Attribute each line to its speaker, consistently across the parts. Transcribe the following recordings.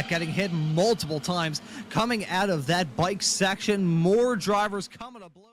Speaker 1: that, getting hit multiple times. Coming out of that bike section, more drivers coming to blows.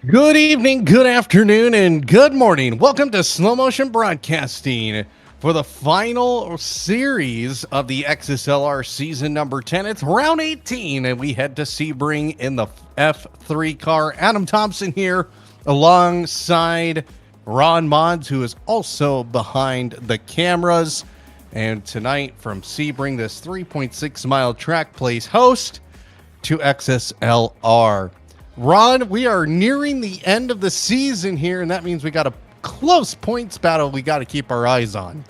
Speaker 2: Good evening, good afternoon, and good morning. Welcome to Slow Motion Broadcasting for the final series of the XSLR season number 10. It's round 18, and we head to Sebring in the F3 car. Adam Thomsen here alongside Ron Maunz, who is also behind the cameras. And tonight from Sebring, this 3.6 mile track plays host to XSLR. Ron, we are nearing the end of the season here, and that means we got a close points battle we got to keep our eyes on.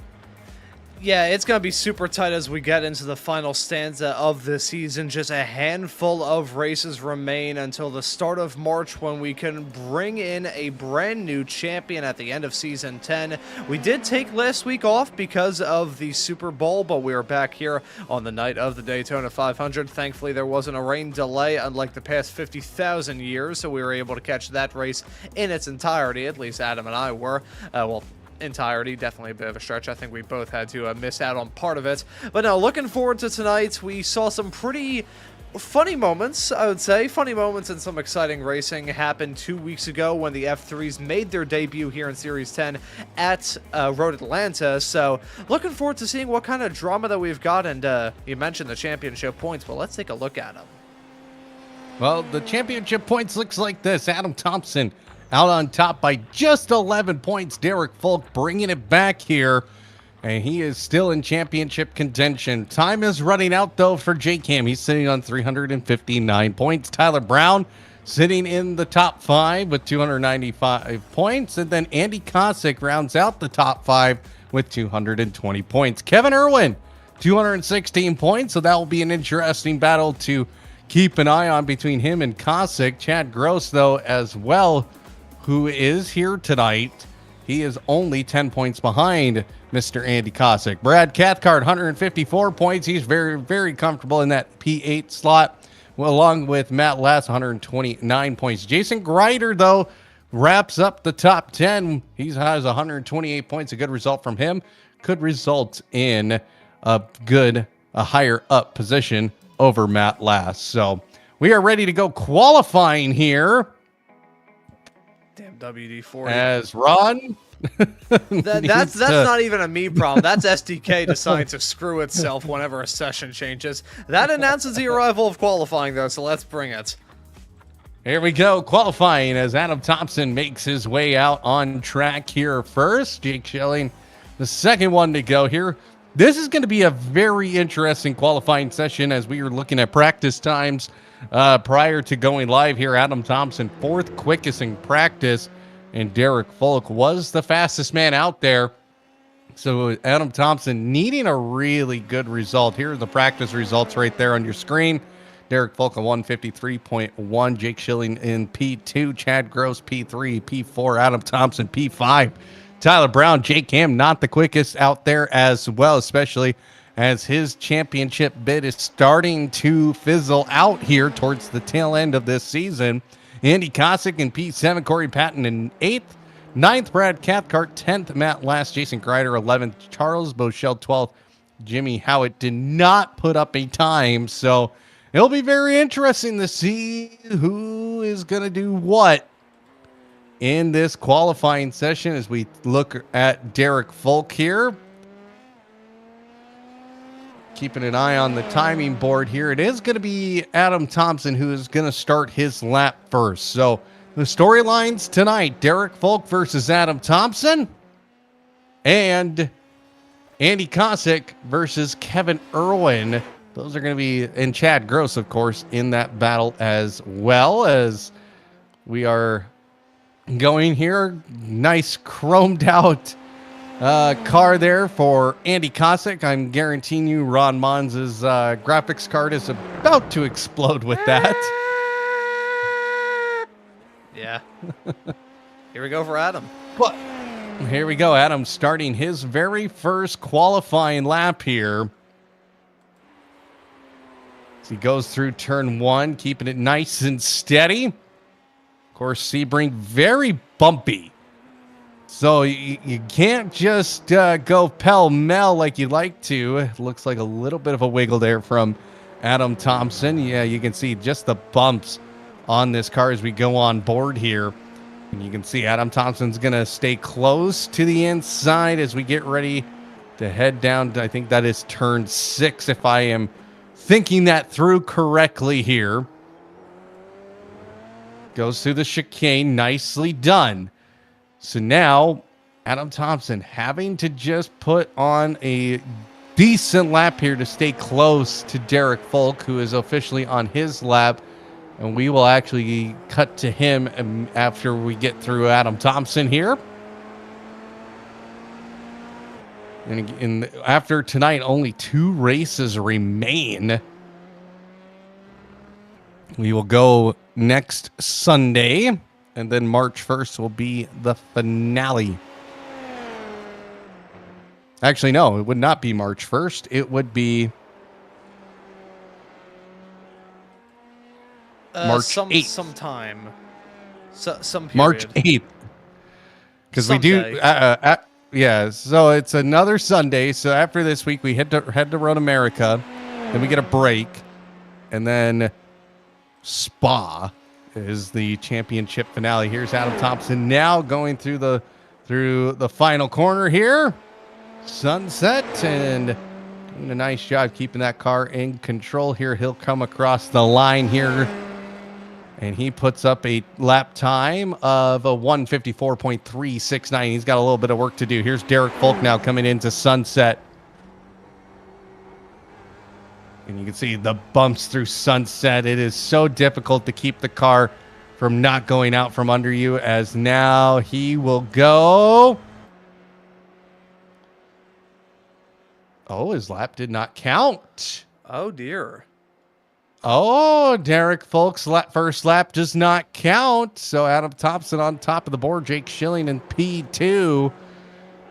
Speaker 3: Yeah, it's going to be super tight as we get into the final stanza of the season. Just a handful of races remain until the start of March, when we can bring in a brand new champion at the end of Season 10. We did take last week off because of the Super Bowl, but we are back here on the night of the Daytona 500. Thankfully, there wasn't a rain delay, unlike the past 50,000 years, so we were able to catch that race in its entirety. At least Adam and I were. Entirety, definitely a bit of a stretch. I think we both had to miss out on part of it. But no, looking forward to tonight. We saw some pretty funny moments, I would say. Funny moments and some exciting racing happened 2 weeks ago when the F3s made their debut here in Series 10 at Road Atlanta. So looking forward to seeing what kind of drama that we've got. And you mentioned the championship points. Well, let's take a look at them.
Speaker 2: Well, the championship points looks like this. Adam Thomsen out on top by just 11 points. Derek Folk bringing it back here. And he is still in championship contention. Time is running out, though, for J-Cam. He's sitting on 359 points. Tyler Brown sitting in the top 5 with 295 points. And then Andy Kosick rounds out the top 5 with 220 points. Kevin Irwin, 216 points. So that will be an interesting battle to keep an eye on between him and Kosick. Chad Gross, though, as well, who is here tonight. He is only 10 points behind Mr. Andy Kosick. Brad Cathcart, 154 points. He's very, very comfortable in that P8 slot, along with Matt Lass, 129 points. Jason Greider, though, wraps up the top 10. He has 128 points. A good result from him could result in a higher up position over Matt Lass. So we are ready to go qualifying here.
Speaker 3: Damn WD-40.
Speaker 2: As Ron...
Speaker 3: that's not even a me problem. That's SDK deciding to screw itself whenever a session changes. That announces the arrival of qualifying, though, so let's bring it.
Speaker 2: Here we go, qualifying as Adam Thomsen makes his way out on track here first. Jake Schilling, the second one to go here. This is going to be a very interesting qualifying session as we are looking at practice times prior to going live here. Adam Thomsen, 4th quickest in practice. And Derek Folk was the fastest man out there. So Adam Thomsen needing a really good result. Here are the practice results right there on your screen. Derek Folk, a 153.1. Jake Schilling in P2. Chad Gross, P3. P4. Adam Thomsen, P5. Tyler Brown, Jake Cam, not the quickest out there as well, especially as his championship bid is starting to fizzle out here towards the tail end of this season. Andy Kosick in P7, Corey Patton in 8th, 9th, Brad Cathcart, 10th, Matt Lass, Jason Greider, 11th, Charles Bochelle, 12th, Jimmy Howitt did not put up a time, so it'll be very interesting to see who is going to do what in this qualifying session as we look at Derek Folk here. Keeping an eye on the timing board here. It is going to be Adam Thomsen who is going to start his lap first. So the storylines tonight, Derek Folk versus Adam Thomsen and Andy Kosick versus Kevin Irwin. Those are going to be, and Chad Gross, of course, in that battle as well, as we are going here. Nice chromed out car there for Andy Kosick. I'm guaranteeing you Ron Maunz's graphics card is about to explode with that.
Speaker 3: Yeah. Here we go for Adam.
Speaker 2: But here we go. Adam starting his very first qualifying lap here. As he goes through turn 1, keeping it nice and steady. Of course, Sebring very bumpy. So you can't just go pell-mell like you'd like to. It looks like a little bit of a wiggle there from Adam Thomsen. Yeah, you can see just the bumps on this car as we go on board here. And you can see Adam Thompson's going to stay close to the inside as we get ready to head down. I think that is turn 6, if I am thinking that through correctly here. Goes through the chicane. Nicely done. So now, Adam Thomsen having to just put on a decent lap here to stay close to Derek Folk, who is officially on his lap. And we will actually cut to him after we get through Adam Thomsen here. And after tonight, only 2 races remain. We will go next Sunday. And then March 1st will be the finale. Actually, no, it would not be March 1st. It would be March 8th.
Speaker 3: Sometime. Some period.
Speaker 2: March 8th. Because we do... yeah, so it's another Sunday. So after this week, we head to Road America. Then we get a break. And then Spa is the championship finale. Here's Adam Thomsen now going through the final corner here. Sunset, and doing a nice job keeping that car in control here. He'll come across the line here, and he puts up a lap time of a 154.369. He's got a little bit of work to do. Here's Derek Folk now coming into Sunset. And you can see the bumps through Sunset. It is so difficult to keep the car from not going out from under you, as now he will go. Oh, his lap did not count.
Speaker 3: Oh, dear.
Speaker 2: Oh, Derek Folk's first lap does not count. So Adam Thomsen on top of the board. Jake Schilling in P2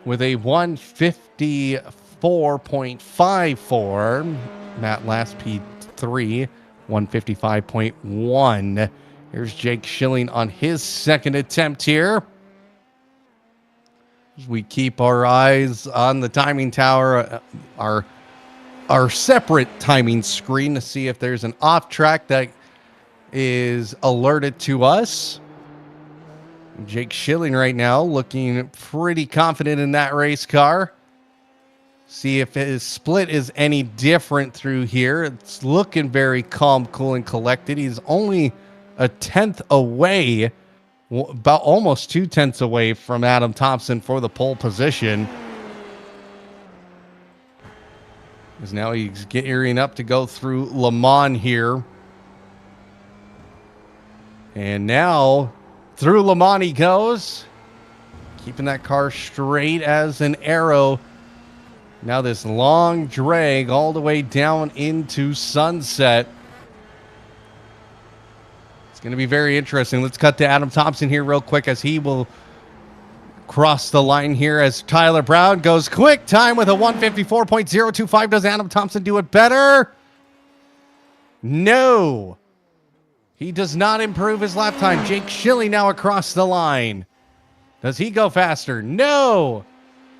Speaker 2: with a 154.54. Matt Last P3, 155.1. Here's Jake Schilling on his second attempt here. We keep our eyes on the timing tower, our separate timing screen, to see if there's an off track that is alerted to us. Jake Schilling right now looking pretty confident in that race car. See if his split is any different through here. It's looking very calm, cool, and collected. He's only a tenth away, about almost 2/10 away from Adam Thomsen for the pole position. Because now he's gearing up to go through Le Mans here. And now through Le Mans he goes, keeping that car straight as an arrow. Now this long drag all the way down into Sunset. It's going to be very interesting. Let's cut to Adam Thomsen here real quick as he will cross the line here as Tyler Brown goes quick time with a 154.025. Does Adam Thomsen do it better? No. He does not improve his lap time. Jake Schilling now across the line. Does he go faster? No.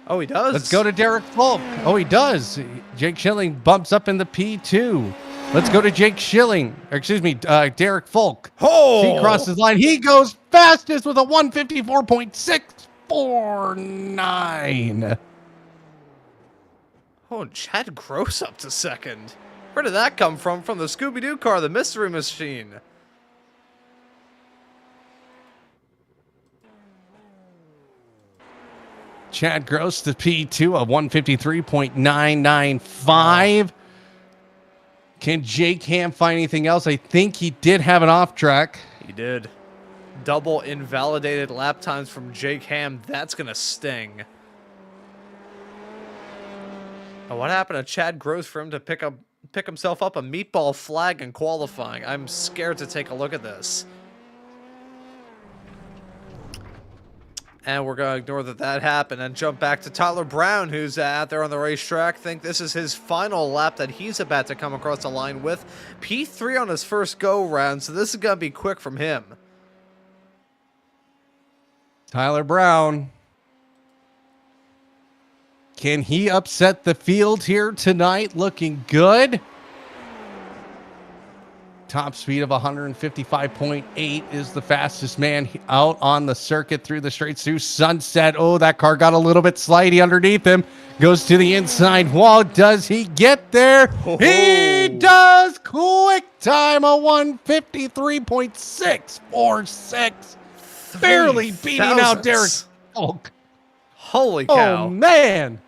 Speaker 3: Oh, he does.
Speaker 2: Let's go to Derek Folk. Oh, he does. Jake Schilling bumps up in the P2. Let's go to Jake Schilling. Derek Folk.
Speaker 3: Oh!
Speaker 2: He crosses the line. He goes fastest with a 154.649.
Speaker 3: Oh, Chad Gross up to second. Where did that come from? From the Scooby-Doo car, the Mystery Machine.
Speaker 2: Chad Gross to P2 of 153.995. Can Jake Ham find anything else? I think he did have an off track.
Speaker 3: He did. Double invalidated lap times from Jake Ham. That's going to sting. Oh, what happened to Chad Gross for him to pick himself up a meatball flag in qualifying? I'm scared to take a look at this. And we're going to ignore that happened and jump back to Tyler Brown, who's out there on the racetrack. Think this is his final lap that he's about to come across the line with. P3 on his first go-round, so this is going to be quick from him.
Speaker 2: Tyler Brown. Can he upset the field here tonight? Looking good. Top speed of 155.8 is the fastest man out on the circuit through the straights through Sunset. Oh, that car got a little bit slidey underneath him. Goes to the inside wall. Does he get there?
Speaker 3: Oh.
Speaker 2: He does. Quick time of 153.646. Barely beating out Derek Folk.
Speaker 3: Holy cow.
Speaker 2: Oh, man.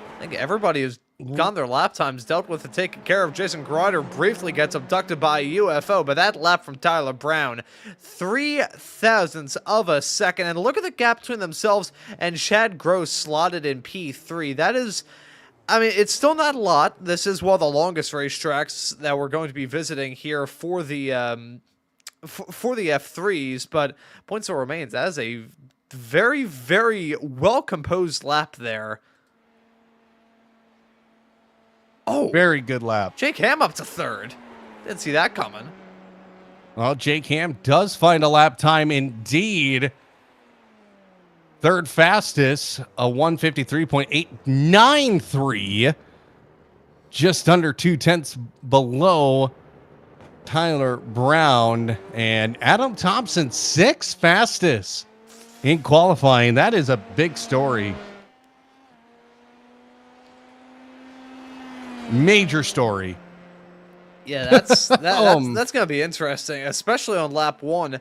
Speaker 3: I think everybody who's gotten their lap times dealt with and taken care of. Jason Grider briefly gets abducted by a UFO, but that lap from Tyler Brown, 0.003 of a second. And look at the gap between themselves and Chad Gross slotted in P3. That is, I mean, it's still not a lot. This is one of the longest racetracks that we're going to be visiting here for the F3s, but points still remains. That is a very, very well-composed lap there. Oh,
Speaker 2: Very good lap.
Speaker 3: Jake Ham up to third. Didn't see that coming.
Speaker 2: Well, Jake Ham does find a lap time indeed. Third fastest, a 153.893, just under 2/10 below Tyler Brown. And Adam Thomsen, sixth fastest in qualifying. That is a big story. Major story.
Speaker 3: Yeah, that's going to be interesting, especially on lap 1.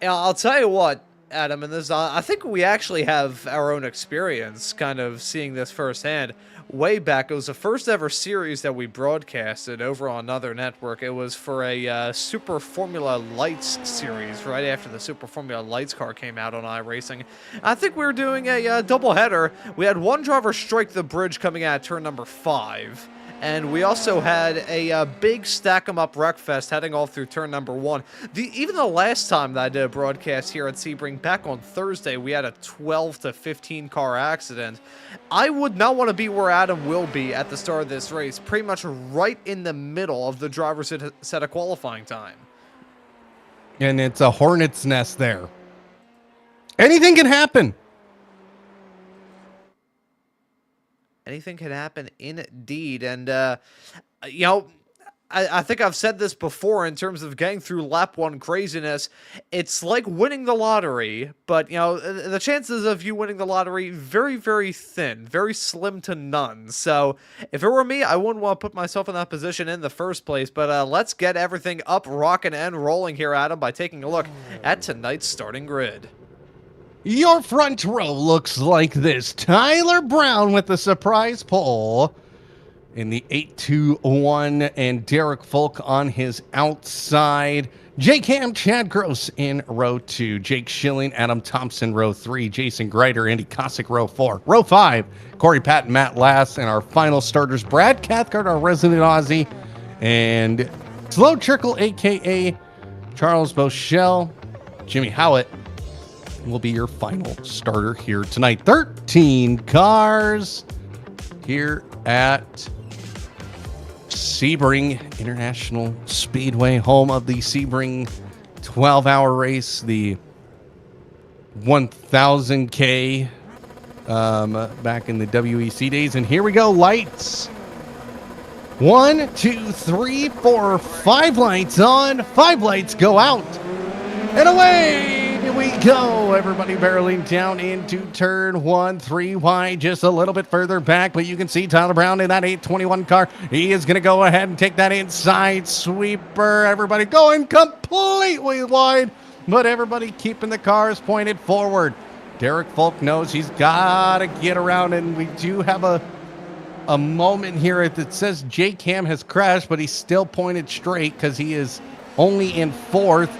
Speaker 3: I'll tell you what, Adam, and this I think we actually have our own experience kind of seeing this firsthand. Way back, it was the first ever series that we broadcasted over on another network. It was for a Super Formula Lights series, right after the Super Formula Lights car came out on iRacing. I think we were doing a doubleheader. We had one driver strike the bridge coming out of turn number 5. And we also had a big stack 'em up wreckfest heading all through turn number 1. Even the last time that I did a broadcast here at Sebring, back on Thursday, we had a 12 to 15 car accident. I would not want to be where Adam will be at the start of this race, pretty much right in the middle of the driver's set of qualifying time.
Speaker 2: And it's a hornet's nest there. Anything can happen.
Speaker 3: Anything can happen indeed. And, you know, I think I've said this before in terms of getting through lap 1 craziness. It's like winning the lottery, but, you know, the chances of you winning the lottery, very, very thin, very slim to none. So if it were me, I wouldn't want to put myself in that position in the first place. But let's get everything up, rocking, and rolling here, Adam, by taking a look at tonight's starting grid.
Speaker 2: Your front row looks like this. Tyler Brown with the surprise pole in the 821, and Derek Folk on his outside. Jake Ham, Chad Gross in row 2. Jake Schilling, Adam Thomsen, row 3. Jason Greider, Andy Cossack, row 4. Row 5, Corey Patton, Matt Lass, and our final starters, Brad Cathcart, our resident Aussie, and Slow Trickle, a.k.a. Charles Bochelle. Jimmy Howitt will be your final starter here tonight. 13 cars here at Sebring International Speedway, home of the Sebring 12-hour race, the 1000K back in the WEC days. And here we go, lights. 1, 2, 3, 4, 5 lights on, 5 lights go out, and away we go. Everybody barreling down into turn 1, 3 wide, just a little bit further back, but you can see Tyler Brown in that 821 car. He is going to go ahead and take that inside sweeper. Everybody going completely wide, but everybody keeping the cars pointed forward. Derek Folk knows he's got to get around, and we do have a moment here that says Jake Ham has crashed, but he's still pointed straight because he is only in 4th.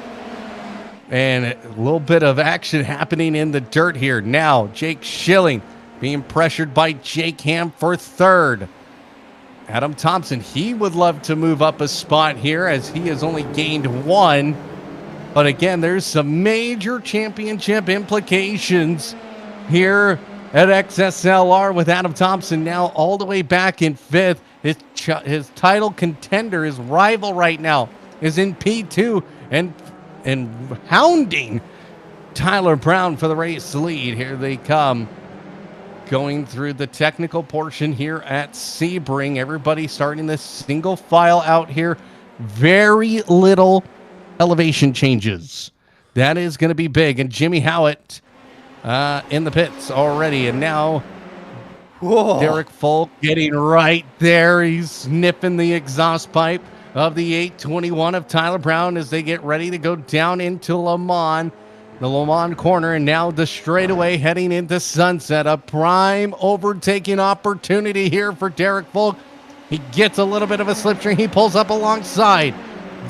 Speaker 2: And a little bit of action happening in the dirt here. Now, Jake Schilling being pressured by Jake Ham for 3rd. Adam Thomsen, he would love to move up a spot here as he has only gained 1. But again, there's some major championship implications here at XSLR with Adam Thomsen now all the way back in 5th. His title contender, his rival right now, is in P2 and hounding Tyler Brown for the race lead. Here they come, going through the technical portion here at Sebring. Everybody starting this single file out here. Very little elevation changes. That is going to be big. And Jimmy Howitt in the pits already. And now Derek Folk getting right there. He's sniffing the exhaust pipe of the 821 of Tyler Brown as they get ready to go down into Le Mans, the Le Mans corner, and now the straightaway heading into Sunset. A prime overtaking opportunity here for Derek Folk. He gets a little bit of a slipstream. He pulls up alongside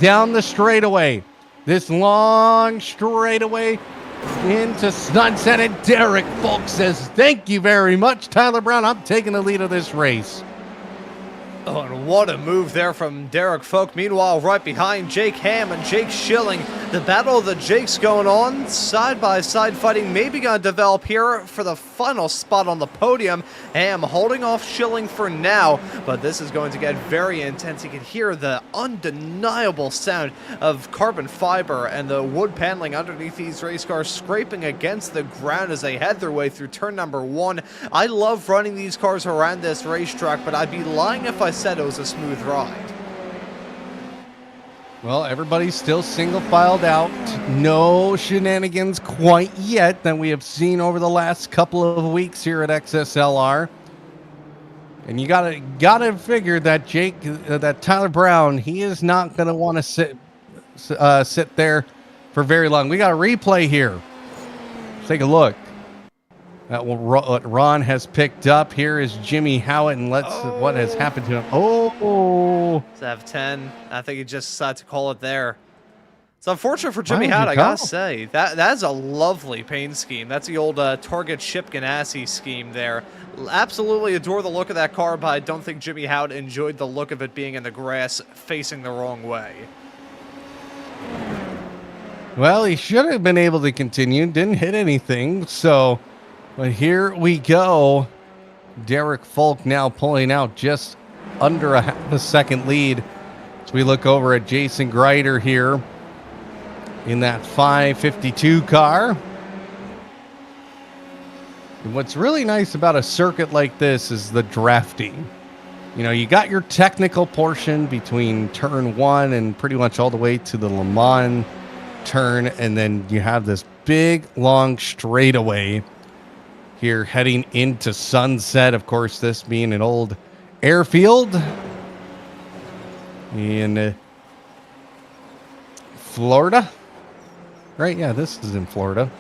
Speaker 2: down the straightaway. This long straightaway into Sunset, and Derek Folk says, "Thank you very much, Tyler Brown. I'm taking the lead of this race."
Speaker 3: Oh, and what a move there from Derek Folk. Meanwhile, right behind Jake Ham and Jake Schilling, the battle of the Jakes going on. Side-by-side fighting maybe going to develop here for the final spot on the podium. Ham holding off Schilling for now, but this is going to get very intense. You can hear the undeniable sound of carbon fiber and the wood paneling underneath these race cars scraping against the ground as they head their way through turn number 1. I love running these cars around this racetrack, but I'd be lying if I said it was a smooth ride.
Speaker 2: Well, everybody's still single filed out. No shenanigans quite yet that we have seen over the last couple of weeks here at XSLR. And you gotta figure that that Tyler Brown, he is not gonna want to sit there for very long. We got a replay here. Let's take a look. What Ron has picked up here is Jimmy Howitt, and what has happened to him. Oh,
Speaker 3: Sev 10. I think he just decided to call it there. It's unfortunate for Jimmy Howitt, I gotta say. That's a lovely paint scheme. That's the old Target Ship Ganassi scheme there. Absolutely adore the look of that car, but I don't think Jimmy Howitt enjoyed the look of it being in the grass facing the wrong way.
Speaker 2: Well, he should have been able to continue. Didn't hit anything, so... But here we go. Derek Folk now pulling out just under a half a second lead. As we look over at Jason Greider here in that 552 car. And what's really nice about a circuit like this is the drafting. You know, you got your technical portion between turn 1 and pretty much all the way to the Le Mans turn. And then you have this big, long straightaway here heading into Sunset. Of course, this being an old airfield in Florida, right? Yeah, this is in Florida.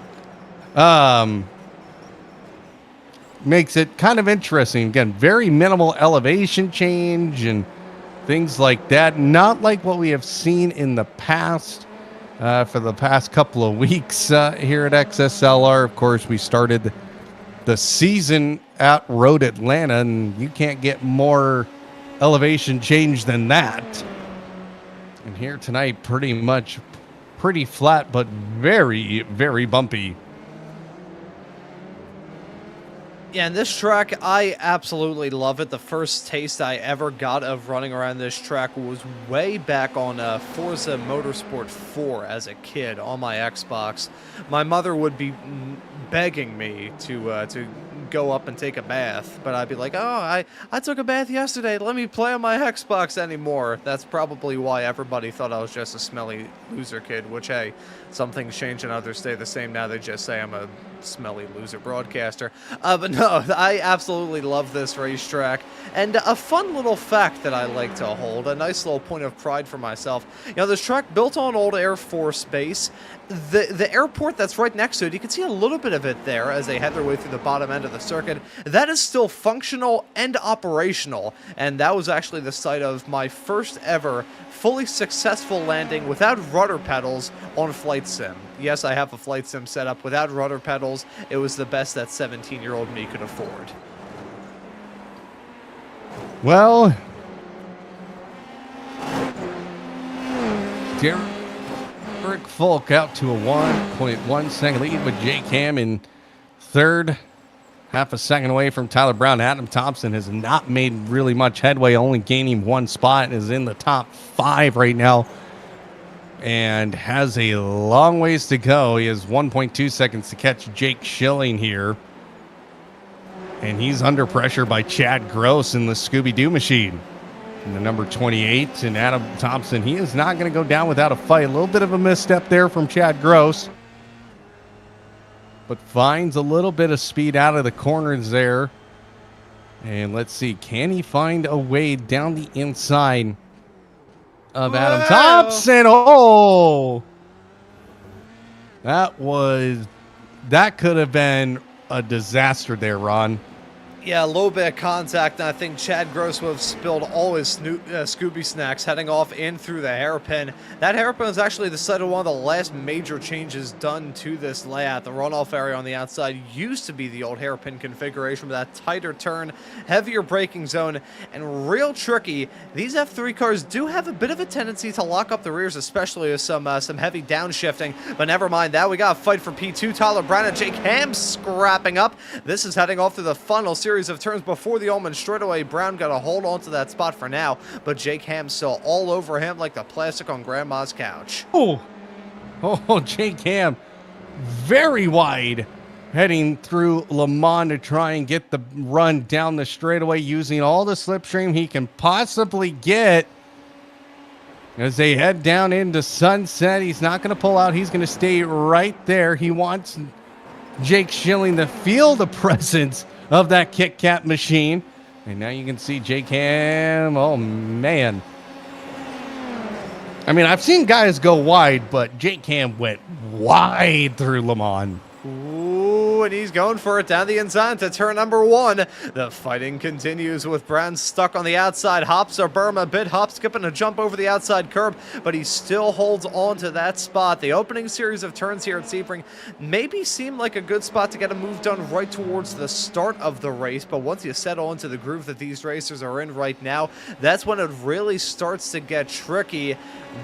Speaker 2: Makes it kind of interesting. Again, very minimal elevation change and things like that. Not like what we have seen in the past for the past couple of weeks here at XSLR. Of course, we started the season at Road Atlanta, and you can't get more elevation change than that. And here tonight, pretty flat, but very, very bumpy.
Speaker 3: Yeah, and this track, I absolutely love it. The first taste I ever got of running around this track was way back on Forza Motorsport 4 as a kid on my Xbox. My mother would be begging me to go up and take a bath, but I'd be like, oh, I took a bath yesterday. Let me play on my Xbox anymore. That's probably why everybody thought I was just a smelly loser kid, which, hey, some things change and others stay the same. Now they just say I'm a smelly loser broadcaster. But no, I absolutely love this racetrack. And a fun little fact that I like to hold, a nice little point of pride for myself. You know, this track built on old Air Force Base. The airport that's right next to it, you can see a little bit of it there as they head their way through the bottom end of the circuit. That is still functional and operational, and that was actually the site of my first ever fully successful landing without rudder pedals on Flight Sim. Yes, I have a Flight Sim set up without rudder pedals. It was the best that 17-year-old me could afford.
Speaker 2: Well, Derek Folk out to a 1.1 second lead with Jake Ham in third. Half a second away from Tyler Brown. Adam Thomsen has not made really much headway, only gaining one spot, and is in the top 5 right now and has a long ways to go. He has 1.2 seconds to catch Jake Schilling here. And he's under pressure by Chad Gross in the Scooby-Doo machine. And the number 28, and Adam Thomsen, he is not going to go down without a fight. A little bit of a misstep there from Chad Gross, but finds a little bit of speed out of the corners there. And let's see, can he find a way down the inside of Adam Thomsen? Oh, that could have been a disaster there, Ron.
Speaker 3: Yeah, a little bit of contact, and I think Chad Gross would have spilled all his Scooby snacks heading off in through the hairpin. That hairpin was actually the site of one of the last major changes done to this layout. The runoff area on the outside used to be the old hairpin configuration with that tighter turn, heavier braking zone, and real tricky. These F3 cars do have a bit of a tendency to lock up the rears, especially with some heavy downshifting, but never mind that. We got a fight for P2. Tyler Brown and Jake Ham scrapping up. This is heading off to the final series of turns before the Ullman straightaway. Brown got a hold onto that spot for now, but Jake Ham still all over him like the plastic on grandma's couch.
Speaker 2: Oh, Jake Ham, very wide, heading through Le Mans to try and get the run down the straightaway using all the slipstream he can possibly get. As they head down into Sunset, he's not going to pull out. He's going to stay right there. He wants Jake Schilling to feel the presence of that Kit Kat machine. And now you can see Jake Ham. Oh, man. I mean, I've seen guys go wide, but Jake Ham went wide through Le Mans.
Speaker 3: Ooh, and he's going for it down the inside to turn number 1. The fighting continues with Brown stuck on the outside. Hops or Burma, bit hop, skipping a jump over the outside curb, but he still holds on to that spot. The opening series of turns here at Sebring maybe seem like a good spot to get a move done right towards the start of the race, but once you settle into the groove that these racers are in right now, that's when it really starts to get tricky.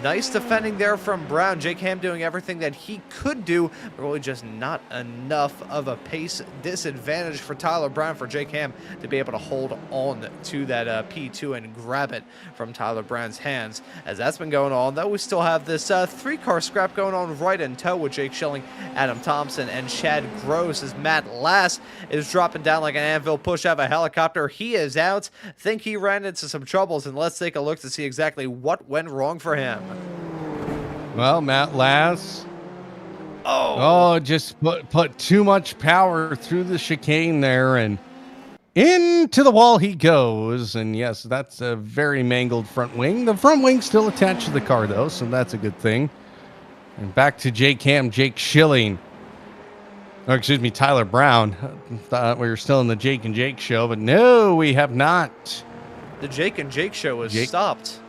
Speaker 3: Nice defending there from Brown. Jake Ham doing everything that he could do, but really just not enough of a pace disadvantage for Tyler Brown, for Jake Ham to be able to hold on to that P2 and grab it from Tyler Brown's hands. As that's been going on, though, we still have this 3-car scrap going on right in tow with Jake Schilling, Adam Thomsen, and Chad Gross, as Matt Lass is dropping down like an anvil push out of a helicopter. He is out. Think he ran into some troubles, and let's take a look to see exactly what went wrong for him.
Speaker 2: Well, Matt Lass. Oh, just put too much power through the chicane there, and into the wall he goes. And yes, that's a very mangled front wing. The front wing's still attached to the car, though, so that's a good thing. And back to Jake Ham, Jake Schilling. Or, excuse me, Tyler Brown. Thought we were still in the Jake and Jake show, but no, we have not.
Speaker 3: The Jake and Jake show was stopped.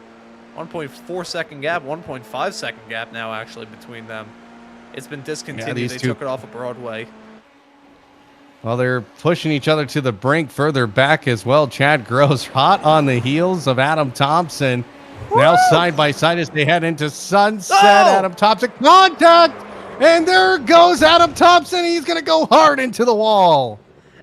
Speaker 3: 1.4 second gap, 1.5 second gap now actually between them. It's been discontinued.
Speaker 2: Yeah,
Speaker 3: they took it off of Broadway.
Speaker 2: Well, they're pushing each other to the brink further back as well. Chad Gross hot on the heels of Adam Thomsen. Woo! Now side by side as they head into Sunset. Oh! Adam Thomsen contact. And there goes Adam Thomsen. He's going to go hard into the wall.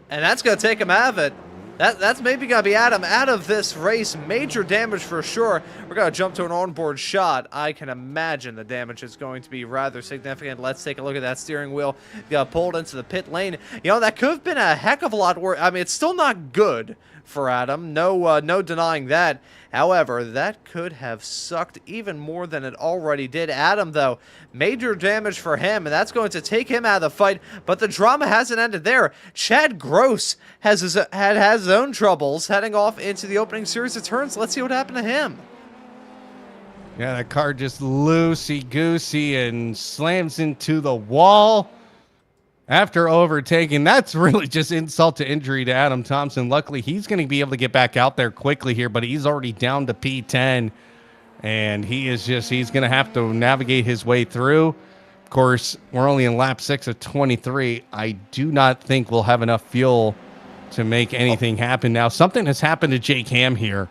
Speaker 3: And that's going to take him out of it. That's maybe going to be Adam out of this race. Major damage for sure. We're going to jump to an onboard shot. I can imagine the damage is going to be rather significant. Let's take a look at that steering wheel. Got pulled into the pit lane. You know, that could have been a heck of a lot worse. I mean, it's still not good for Adam. No denying that. However, that could have sucked even more than it already did. Adam, though, major damage for him, and that's going to take him out of the fight. But the drama hasn't ended there. Chad Gross has his own troubles heading off into the opening series of turns. Let's see what happened to him.
Speaker 2: Yeah, that car just loosey-goosey and slams into the wall after overtaking. That's really just insult to injury to Adam Thomsen. Luckily, he's going to be able to get back out there quickly here, but he's already down to P10, and he's going to have to navigate his way through. Of course, we're only in lap 6 of 23. I do not think we'll have enough fuel to make anything happen. Now, something has happened to Jake Ham here.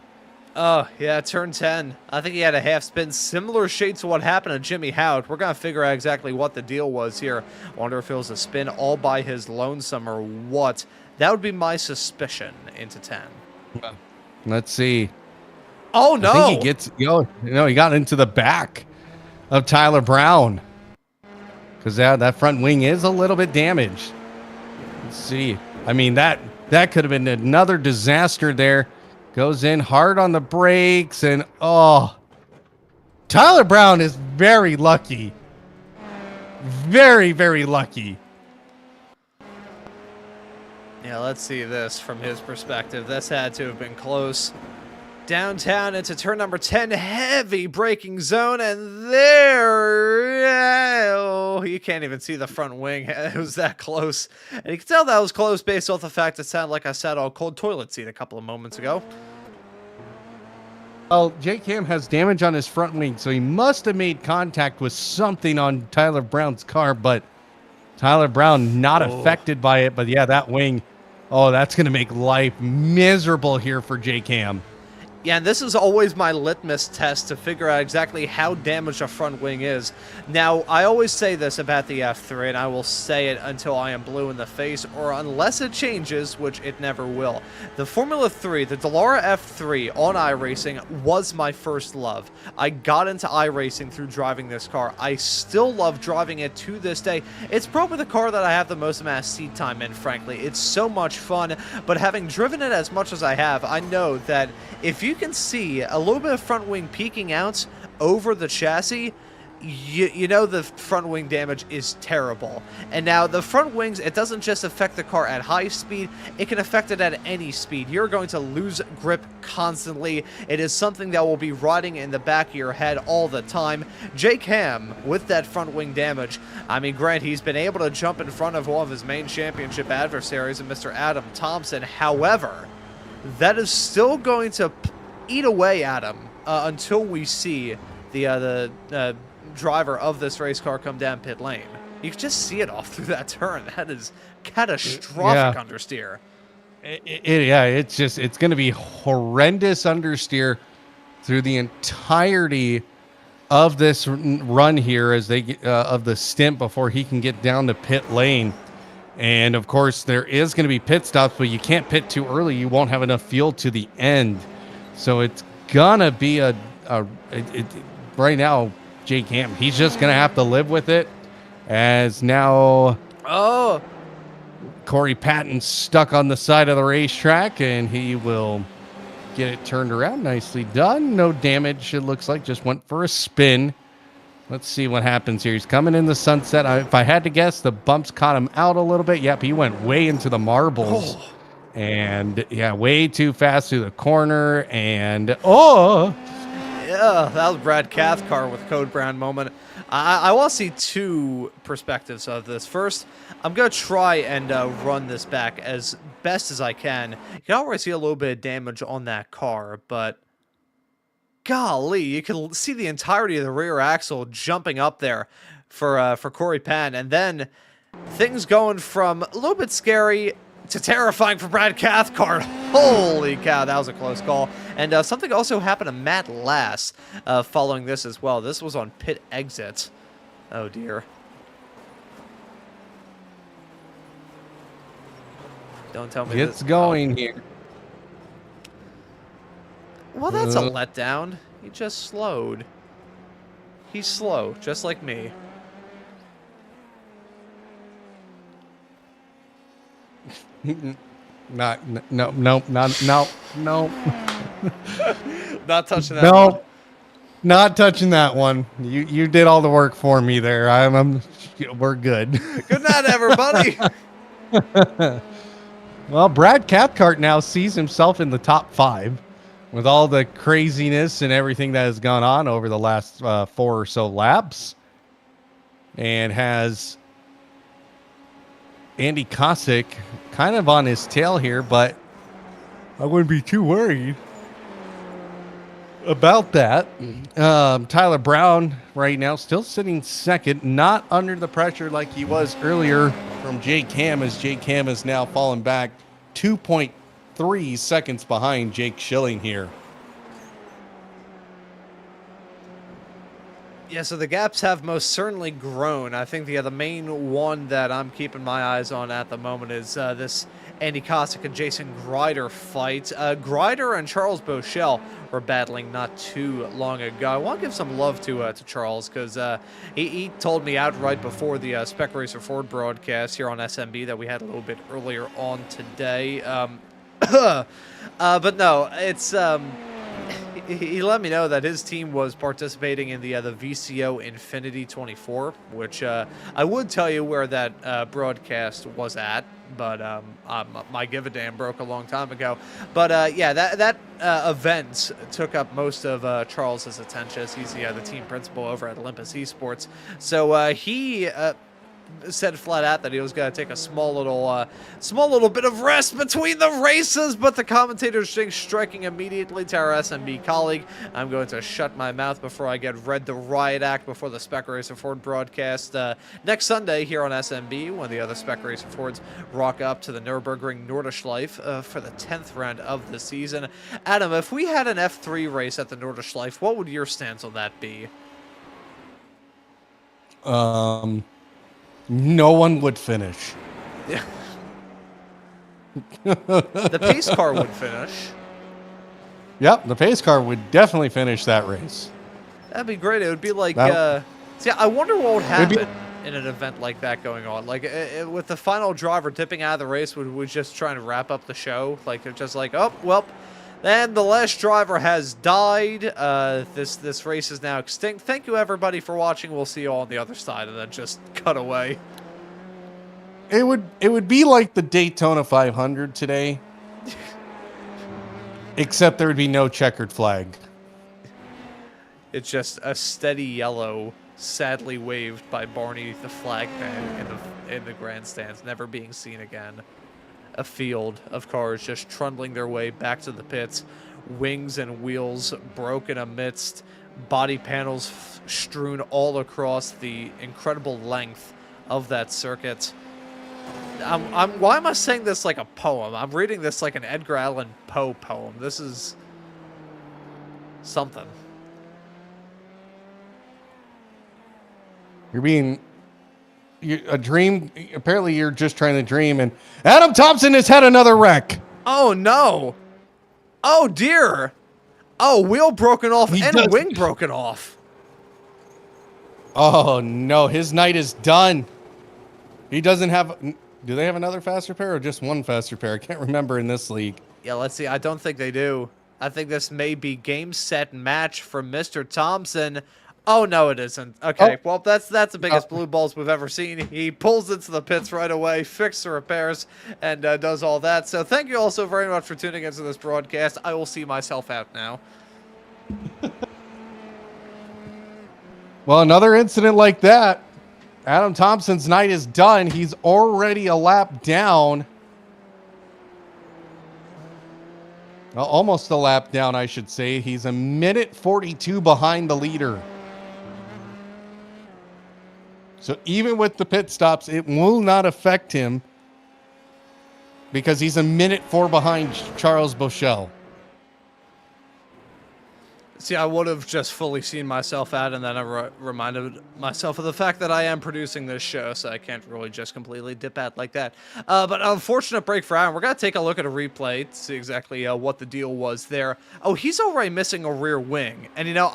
Speaker 3: Oh, yeah, turn 10. I think he had a half spin. Similar shade to what happened to Jimmy Howard. We're going to figure out exactly what the deal was here. Wonder if it was a spin all by his lonesome or what. That would be my suspicion into 10.
Speaker 2: Let's see.
Speaker 3: Oh, no.
Speaker 2: I think he gets, he got into the back of Tyler Brown. Because that front wing is a little bit damaged. Let's see. I mean, that could have been another disaster there. Goes in hard on the brakes, and Tyler Brown is very lucky. Very, very lucky. Yeah,
Speaker 3: let's see this from his perspective. This had to have been close. Downtown into turn number 10, heavy braking zone, and there, oh, you can't even see the front wing. It was that close. And you can tell that was close based off the fact it sounded like I sat on a cold toilet seat a couple of moments ago.
Speaker 2: Well, J-Cam has damage on his front wing, so he must have made contact with something on Tyler Brown's car, but Tyler Brown not affected by it. But yeah, that wing, oh, that's going to make life miserable here for J-Cam.
Speaker 3: Yeah, and this is always my litmus test to figure out exactly how damaged a front wing is. Now, I always say this about the F3, and I will say it until I am blue in the face, or unless it changes, which it never will. The Formula 3, the Dallara F3 on iRacing was my first love. I got into iRacing through driving this car. I still love driving it to this day. It's probably the car that I have the most amount of seat time in, frankly. It's so much fun, but having driven it as much as I have, I know that if you can see a little bit of front wing peeking out over the chassis, you know the front wing damage is terrible. And now the front wings, it doesn't just affect the car at high speed, it can affect it at any speed. You're going to lose grip constantly. It is something that will be riding in the back of your head all the time. Jake Ham, with that front wing damage, I mean, Grant, he's been able to jump in front of one of his main championship adversaries, and Mr. Adam Thomsen. However, that is still going to eat away at him until we see the driver of this race car come down pit lane. You can just see it off through that turn. That is catastrophic understeer.
Speaker 2: It's going to be horrendous understeer through the entirety of this run here as they get of the stint before he can get down to pit lane. And of course, there is going to be pit stops, but you can't pit too early. You won't have enough fuel to the end. So it's gonna be right now, Jake Ham, he's just gonna have to live with it. As now, Corey Patton's stuck on the side of the racetrack, and he will get it turned around. Nicely done. No damage. It looks like just went for a spin. Let's see what happens here. He's coming in the sunset. If I had to guess, the bumps caught him out a little bit. Yep, he went way into the marbles. Oh. And, yeah, way too fast through the corner. And, yeah,
Speaker 3: that was Brad Cathcart with Code Brown moment. I want to see two perspectives of this. First, I'm going to try and run this back as best as I can. You can already see a little bit of damage on that car, but golly, you can see the entirety of the rear axle jumping up there for Corey Pan. And then things going from a little bit scary to terrifying for Brad Cathcart. Holy cow, that was a close call. And something also happened to Matt Lass following this as well. This was on pit exit. Oh, dear. Don't tell me
Speaker 2: it's going here.
Speaker 3: Well, that's a letdown. He just slowed. He's slow, just like me.
Speaker 2: No. Not
Speaker 3: touching that one.
Speaker 2: Not touching that one. You did all the work for me there. We're good.
Speaker 3: Good night, everybody.
Speaker 2: Well, Brad Cathcart now sees himself in the top 5 with all the craziness and everything that has gone on over the last 4 or so laps, and has Andy Kosick kind of on his tail here, but I wouldn't be too worried about that. Tyler Brown right now still sitting second, not under the pressure like he was earlier from Jake Ham, as Jake Ham is now fallen back 2.3 seconds behind Jake Schilling here.
Speaker 3: Yeah, so the gaps have most certainly grown. I think the main one that I'm keeping my eyes on at the moment is this Andy Kosick and Jason Grider fight. Grider and Charles Beauchel were battling not too long ago. I want to give some love to Charles, because he told me outright before the Spec Racer Ford broadcast here on SMB that we had a little bit earlier on today. But no, it's he let me know that his team was participating in the VCO Infinity 24, which I would tell you where that broadcast was at, but my give a damn broke a long time ago. But yeah, that event took up most of Charles's attention. He's the team principal over at Olympus Esports. So he said flat out that he was going to take a small little bit of rest between the races, but the commentators striking immediately to our SMB colleague. I'm going to shut my mouth before I get read the riot act before the Spec Racer Ford broadcast next Sunday here on SMB, when the other Spec Racer Fords rock up to the Nürburgring Nordschleife for the 10th round of the season. Adam, if we had an F3 race at the Nordschleife, what would your stance on that be?
Speaker 2: No one would finish.
Speaker 3: Yeah. The pace car would finish.
Speaker 2: Yep, the pace car would definitely finish that race.
Speaker 3: That'd be great. It would be like, see, I wonder what would happen in an event like that going on. Like, with the final driver dipping out of the race, would we just try and wrap up the show? Like, they're just like, oh, well, then the last driver has died. This race is now extinct. Thank you, everybody, for watching. We'll see you all on the other side, and then just cut away.
Speaker 2: It would be like the Daytona 500 today, except there would be no checkered flag.
Speaker 3: It's just a steady yellow, sadly waved by Barney the flag man in the grandstands, never being seen again. A field of cars just trundling their way back to the pits, wings and wheels broken amidst body panels strewn all across the incredible length of that circuit. Why am I saying this like a poem? I'm reading this like an Edgar Allan Poe poem. This is something.
Speaker 2: A dream. Apparently, you're just trying to dream. And Adam Thomsen has had another wreck.
Speaker 3: Oh no! Oh dear! Oh, wheel broken off and wing broken off.
Speaker 2: Oh no, his night is done. He doesn't have. Do they have another faster pair or just one faster pair? I can't remember in this league.
Speaker 3: Yeah, let's see. I don't think they do. I think this may be game, set, match for Mr. Thomsen. Oh, no, it isn't. Okay, well, that's the biggest blue balls we've ever seen. He pulls into the pits right away, fixes the repairs, and does all that. So thank you all so very much for tuning into this broadcast. I will see myself out now.
Speaker 2: Well, another incident like that. Adam Thomsen's night is done. He's already a lap down. Well, almost a lap down, I should say. He's a minute 42 behind the leader. So even with the pit stops, it will not affect him because he's a minute 4 behind Charles Bochel.
Speaker 3: See, I would have just fully seen myself out, and then I reminded myself of the fact that I am producing this show, so I can't really just completely dip out like that. But unfortunate break for Aaron. We're going to take a look at a replay to see exactly what the deal was there. Oh, he's already missing a rear wing. And, you know,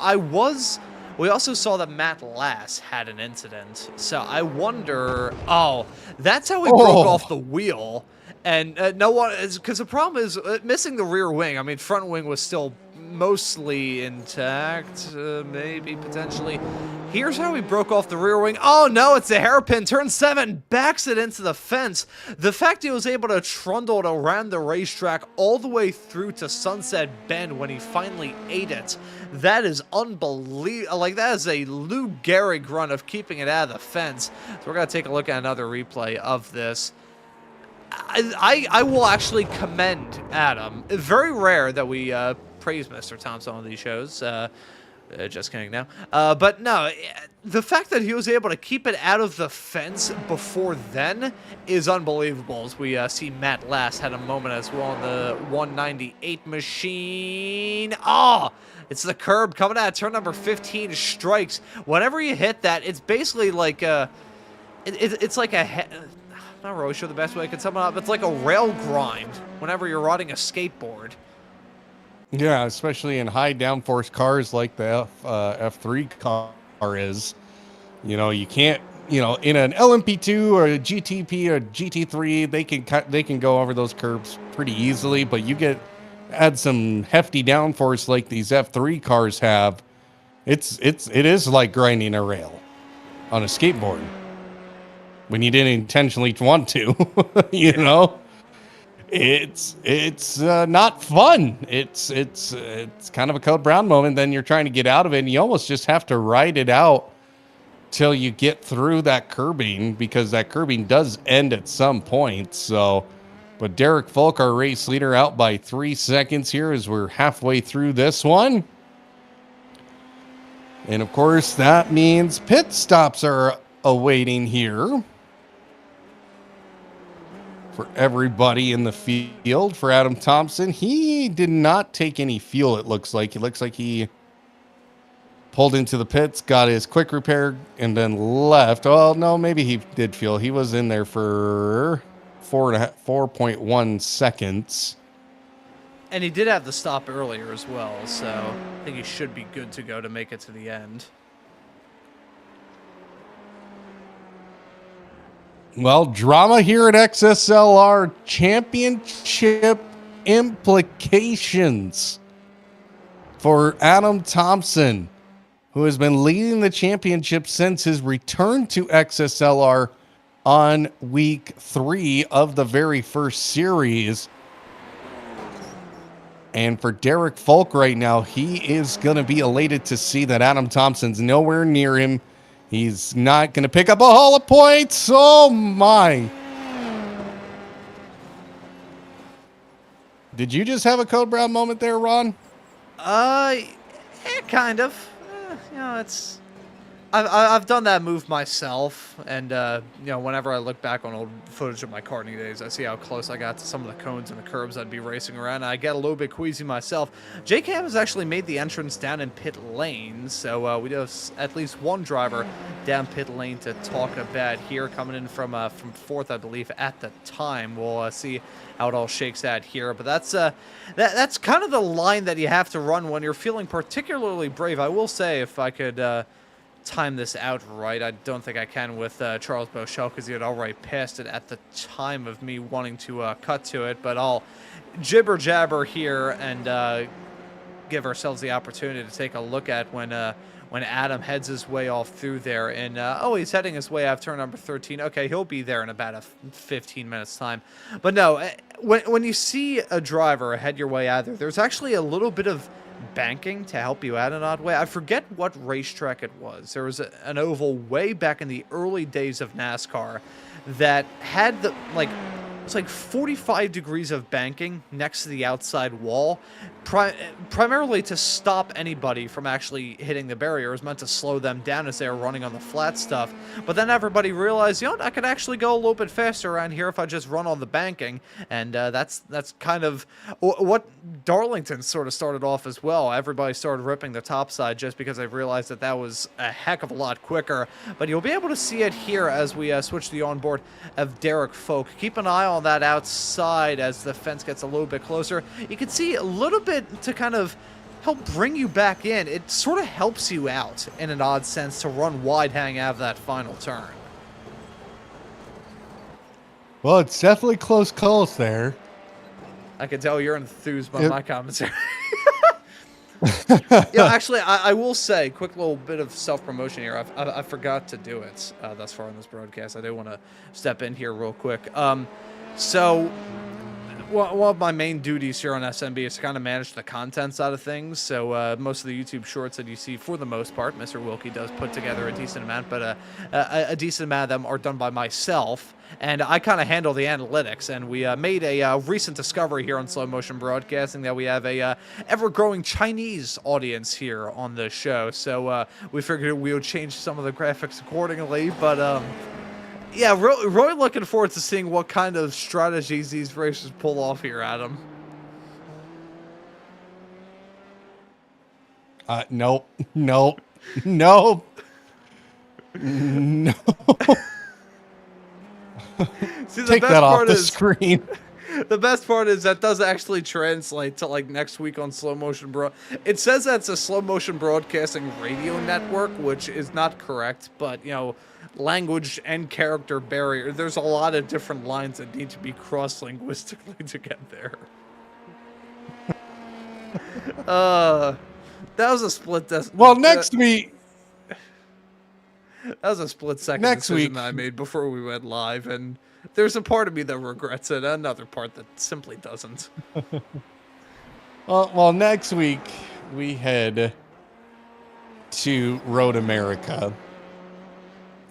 Speaker 3: we also saw that Matt Lass had an incident. So I wonder... Oh, that's how he broke off the wheel. And no one... Because the problem is missing the rear wing. I mean, front wing was still mostly intact, maybe, potentially. Here's how he broke off the rear wing. Oh, no, it's a hairpin. Turn 7, backs it into the fence. The fact he was able to trundle it around the racetrack all the way through to Sunset Bend when he finally ate it, that is unbelievable. Like, that is a Lou Gehrig run of keeping it out of the fence. So we're going to take a look at another replay of this. I will actually commend Adam. Very rare that we praise Mr. Thomsen on these shows. Just kidding now. But no, the fact that he was able to keep it out of the fence before then is unbelievable. As we see Matt Lass had a moment as well on the 198 machine. Oh, it's the curb coming out. Turn number 15 strikes. Whenever you hit that, it's basically like it's like a... I'm not really sure the best way I could sum it up. It's like a rail grind whenever you're riding a skateboard.
Speaker 2: Yeah, especially in high downforce cars like the F3 car is. You know, you can't, you know, in an LMP2 or a GTP or GT3, they can go over those curbs pretty easily, but you get add some hefty downforce like these F3 cars have, it is like grinding a rail on a skateboard when you didn't intentionally want to. You know, it's not fun. It's kind of a Code Brown moment. Then you're trying to get out of it, and you almost just have to ride it out till you get through that curbing, because that curbing does end at some point. So, but Derek Folk, our race leader, out by 3 seconds here as we're halfway through this one. And of course, that means pit stops are awaiting here for everybody in the field. For Adam Thomsen, he did not take any fuel, it looks like. It looks like he pulled into the pits, got his quick repair, and then left. Oh, no, maybe he did fuel. He was in there for 4.1 seconds.
Speaker 3: And he did have the stop earlier as well, so I think he should be good to go to make it to the end.
Speaker 2: Well, drama here at XSLR. Championship implications for Adam Thomsen, who has been leading the championship since his return to XSLR on week 3 of the very first series. And for Derek Folk right now, he is going to be elated to see that Adam Thomsen's nowhere near him. He's not going to pick up a haul of points. Oh, my. Did you just have a Code Brown moment there, Ron?
Speaker 3: Kind of. You know, it's... I've done that move myself, and you know, whenever I look back on old footage of my karting days, I see how close I got to some of the cones and the curbs I'd be racing around. I get a little bit queasy myself. J-Cam has actually made the entrance down in pit lane, so we do have at least one driver down pit lane to talk about here, coming in from fourth, I believe, at the time. We'll see how it all shakes out here, but that's kind of the line that you have to run when you're feeling particularly brave. I will say, if I could time this out right, I don't think I can with Charles Beauchel, because he had already passed it at the time of me wanting to cut to it, but I'll jibber jabber here and give ourselves the opportunity to take a look at when Adam heads his way off through there. And oh, he's heading his way out turn number 13. Okay, he'll be there in about a 15 minutes time. But no, when you see a driver head your way out there's actually a little bit of banking to help you out in an odd way. I forget what racetrack it was. There was an oval way back in the early days of NASCAR that had it's like 45 degrees of banking next to the outside wall, primarily to stop anybody from actually hitting the barrier. It was meant to slow them down as they were running on the flat stuff. But then everybody realized, you know what, I could actually go a little bit faster around here if I just run on the banking. And that's kind of what Darlington sort of started off as well. Everybody started ripping the top side just because they realized that was a heck of a lot quicker. But you'll be able to see it here as we switch the onboard of Derek Folk. Keep an eye on that outside as the fence gets a little bit closer. You can see a little bit to kind of help bring you back in. It sort of helps you out in an odd sense to run wide hang out of that final turn.
Speaker 2: Well, it's definitely close calls there.
Speaker 3: I can tell you're enthused by my commentary. Yeah, actually, I will say, quick little bit of self-promotion here. I forgot to do it thus far in this broadcast. I do want to step in here real quick. So one of my main duties here on SMB is to kind of manage the content side of things. So most of the YouTube shorts that you see, for the most part, Mr. Wilkie does put together a decent amount, but a decent amount of them are done by myself. And I kind of handle the analytics, and we made a recent discovery here on Slow Motion Broadcasting that we have a ever-growing Chinese audience here on the show. So we figured we would change some of the graphics accordingly. But yeah, really looking forward to seeing what kind of strategies these racers pull off here, Adam.
Speaker 2: Nope. No.
Speaker 3: See,
Speaker 2: Take that off the screen.
Speaker 3: The best part is that does actually translate to like next week on Slow Motion Bro. It says that's a Slow Motion Broadcasting radio network, which is not correct, but you know, language and character barrier. There's a lot of different lines that need to be crossed linguistically to get there. That was a split.
Speaker 2: Well, next week.
Speaker 3: That was a split-second
Speaker 2: Next
Speaker 3: decision
Speaker 2: week.
Speaker 3: that I made before we went live, and there's a part of me that regrets it, another part that simply doesn't.
Speaker 2: Well, next week we head to Road America.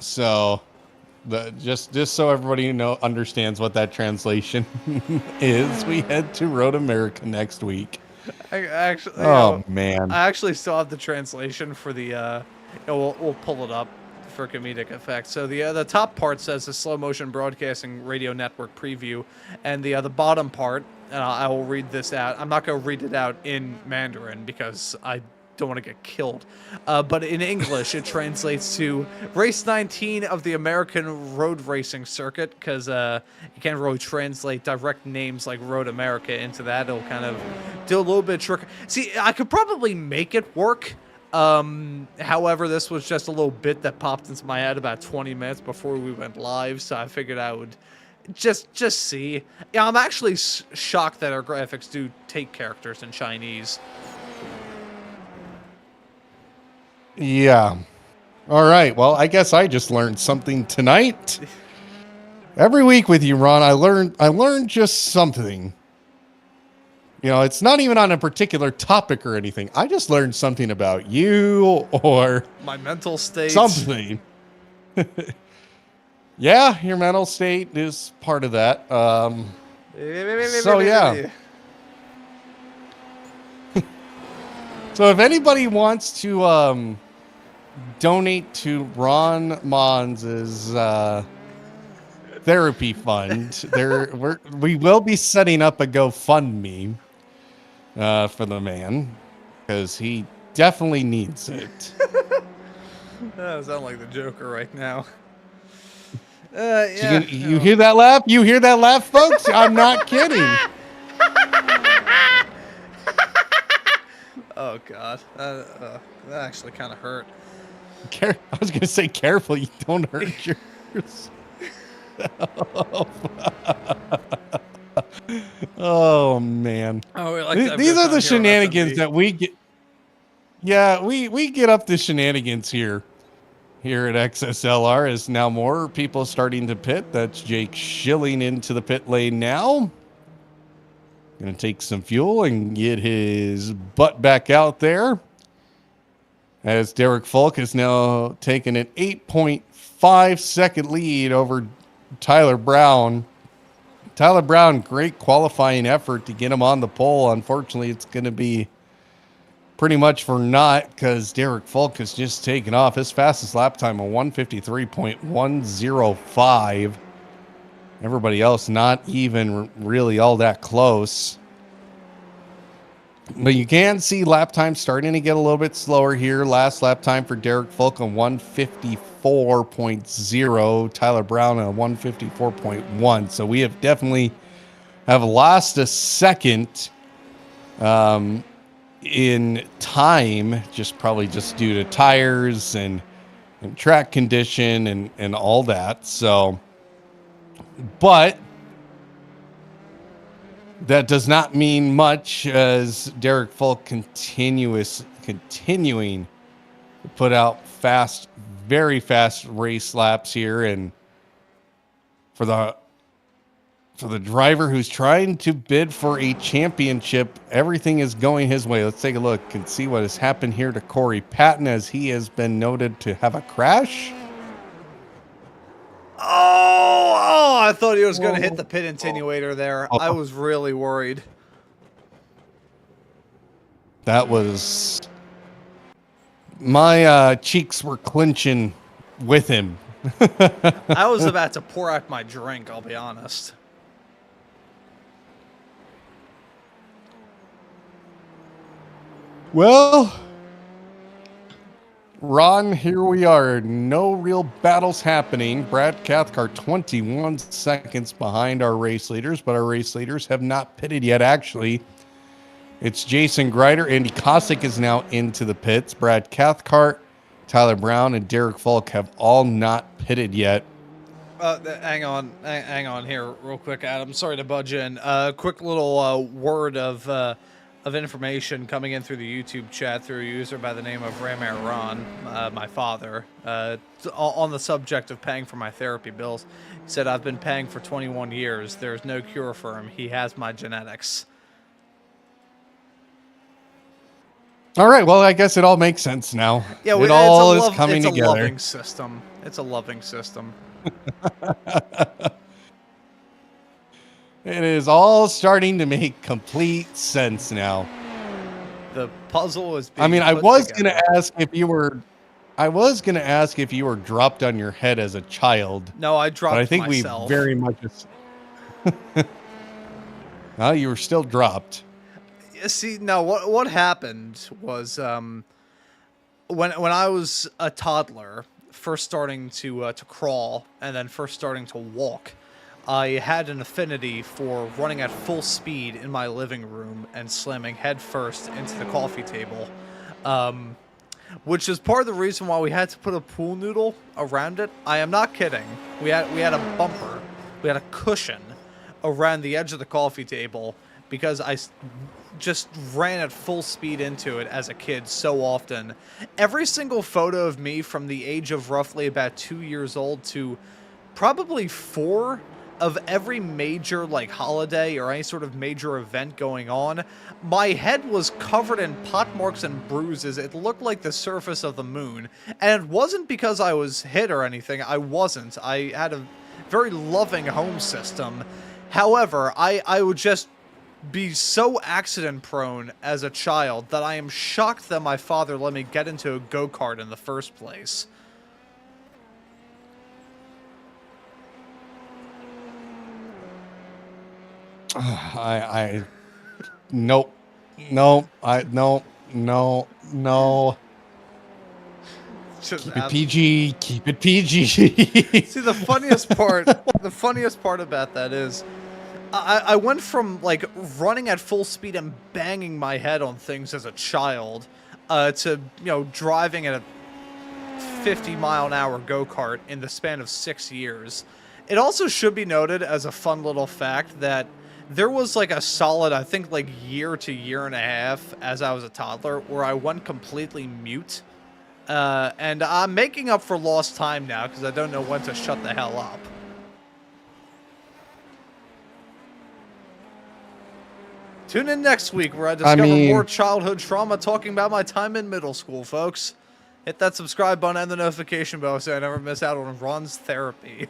Speaker 2: So, just so everybody understands what that translation is, we head to Road America next week. Man!
Speaker 3: I actually still have the translation for the. We'll pull it up for comedic effect. So the top part says the slow motion broadcasting radio network preview, and the bottom part, and I will read this out. I'm not going to read it out in Mandarin because I don't want to get killed. But in English, it translates to race 19 of the American road racing circuit, because you can't really translate direct names like Road America into that. It'll kind of do a little bit of trick. See, I could probably make it work. However, this was just a little bit that popped into my head about 20 minutes before we went live, so I figured I would just see. Yeah, I'm actually shocked that our graphics do take characters in Chinese.
Speaker 2: Yeah. All right. Well, I guess I just learned something tonight. Every week with you, Ron, I learned just something. You know, it's not even on a particular topic or anything. I just learned something about you or
Speaker 3: my mental state.
Speaker 2: Something. Yeah, your mental state is part of that. So yeah. So if anybody wants to donate to Ron Maunz's therapy fund, we will be setting up a GoFundMe for the man, because he definitely needs it.
Speaker 3: I sound like the Joker right now. Yeah.
Speaker 2: You hear that laugh? You hear that laugh, folks? I'm not kidding.
Speaker 3: Oh God, that actually kind of hurt.
Speaker 2: I was gonna say, careful, you don't hurt yours. Oh man!
Speaker 3: Oh, like
Speaker 2: these are the shenanigans that we get. Yeah, we get up to shenanigans here at XSLR. As now more people starting to pit. That's Jake Schilling into the pit lane now. Gonna take some fuel and get his butt back out there. As Derek Folk is now taking an 8.5 second lead over Tyler Brown. Tyler Brown, great qualifying effort to get him on the pole. Unfortunately, it's going to be pretty much for naught, because Derek Folk has just taken off. His fastest lap time of 1:53.105. Everybody else not even really all that close. But you can see lap time starting to get a little bit slower here. Last lap time for Derek Folk on 1:54.0. Tyler Brown on 1:54.1. So we have definitely lost a second in time, probably just due to tires and track condition and all that. So, but that does not mean much, as Derek Folk continuing to put out very fast race laps here. And for the driver who's trying to bid for a championship, everything is going his way. Let's take a look and see what has happened here to Corey Patton, as he has been noted to have a crash.
Speaker 3: Oh, I thought he was going to hit the pit attenuator there. I was really worried.
Speaker 2: That was... My cheeks were clenching with him.
Speaker 3: I was about to pour out my drink, I'll be honest.
Speaker 2: Well, Ron, here we are. No real battles happening. Brad Cathcart 21 seconds behind our race leaders, but our race leaders have not pitted yet, actually. It's Jason Greider. Andy Kosick is now into the pits. Brad Cathcart, Tyler Brown, and Derek Folk have all not pitted yet.
Speaker 3: Hang on here real quick, Adam. Sorry to budge in. Quick little word of of information coming in through the YouTube chat through a user by the name of Ramar Ron, my father, on the subject of paying for my therapy bills. He said, I've been paying for 21 years. There's no cure for him. He has my genetics.
Speaker 2: All right. Well, I guess it all makes sense now.
Speaker 3: Yeah,
Speaker 2: it all is coming together.
Speaker 3: It's a loving system. It's a loving system.
Speaker 2: It is all starting to make complete sense now.
Speaker 3: The puzzle is being
Speaker 2: I mean, I
Speaker 3: put
Speaker 2: was
Speaker 3: together.
Speaker 2: going to ask if you were dropped on your head as a child.
Speaker 3: No, I dropped
Speaker 2: But I think
Speaker 3: myself.
Speaker 2: we very much well, you were still dropped.
Speaker 3: See, no, what happened was when I was a toddler, first starting to crawl and then first starting to walk, I had an affinity for running at full speed in my living room and slamming headfirst into the coffee table, which is part of the reason why we had to put a pool noodle around it. I am not kidding. We had a bumper, we had a cushion around the edge of the coffee table because I just ran at full speed into it as a kid so often. Every single photo of me from the age of roughly about 2 years old to probably 4 of every major like holiday or any sort of major event going on, my head was covered in pot marks and bruises. It looked like the surface of the moon. And it wasn't because I was hit or anything. I wasn't. I had a very loving home system. However, I would just be so accident prone as a child that I am shocked that my father let me get into a go-kart in the first place.
Speaker 2: Nope. No.
Speaker 3: Just
Speaker 2: Keep it PG. Keep it PG.
Speaker 3: See, the funniest part about that is I went from like running at full speed and banging my head on things as a child to, driving at a 50-mile-an-hour go-kart in the span of 6 years. It also should be noted as a fun little fact that there was like a solid, I think, like year to year and a half as I was a toddler where I went completely mute. And I'm making up for lost time now because I don't know when to shut the hell up. Tune in next week where I discover more childhood trauma talking about my time in middle school, folks. Hit that subscribe button and the notification bell so I never miss out on Ron's therapy.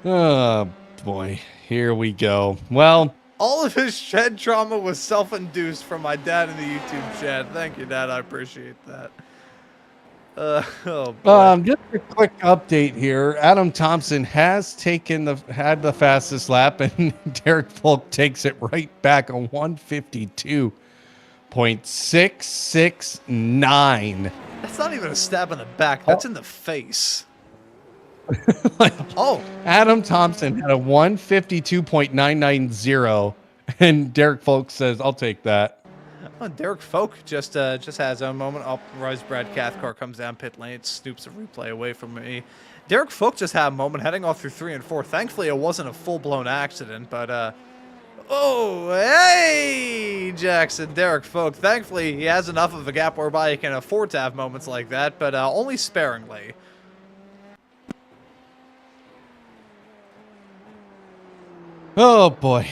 Speaker 2: Oh, boy. Here we go. Well,
Speaker 3: all of his shed trauma was self-induced from my dad in the YouTube chat. Thank you, Dad. I appreciate that. Oh boy.
Speaker 2: Just a quick update here. Adam Thomsen has had the fastest lap, and Derek Folk takes it right back on 152.669.
Speaker 3: That's not even a stab in the back. That's in the face.
Speaker 2: Adam Thomsen had a 152.990, and Derek Folk says, "I'll take that."
Speaker 3: Oh, Derek Folk just has his own moment. Rise Brad Cathcart comes down pit lane, snoops a replay away from me. Derek Folk just had a moment heading off through 3 and 4. Thankfully, it wasn't a full-blown accident, but oh, hey, Jackson, Derek Folk. Thankfully, he has enough of a gap whereby he can afford to have moments like that, but only sparingly.
Speaker 2: Oh boy,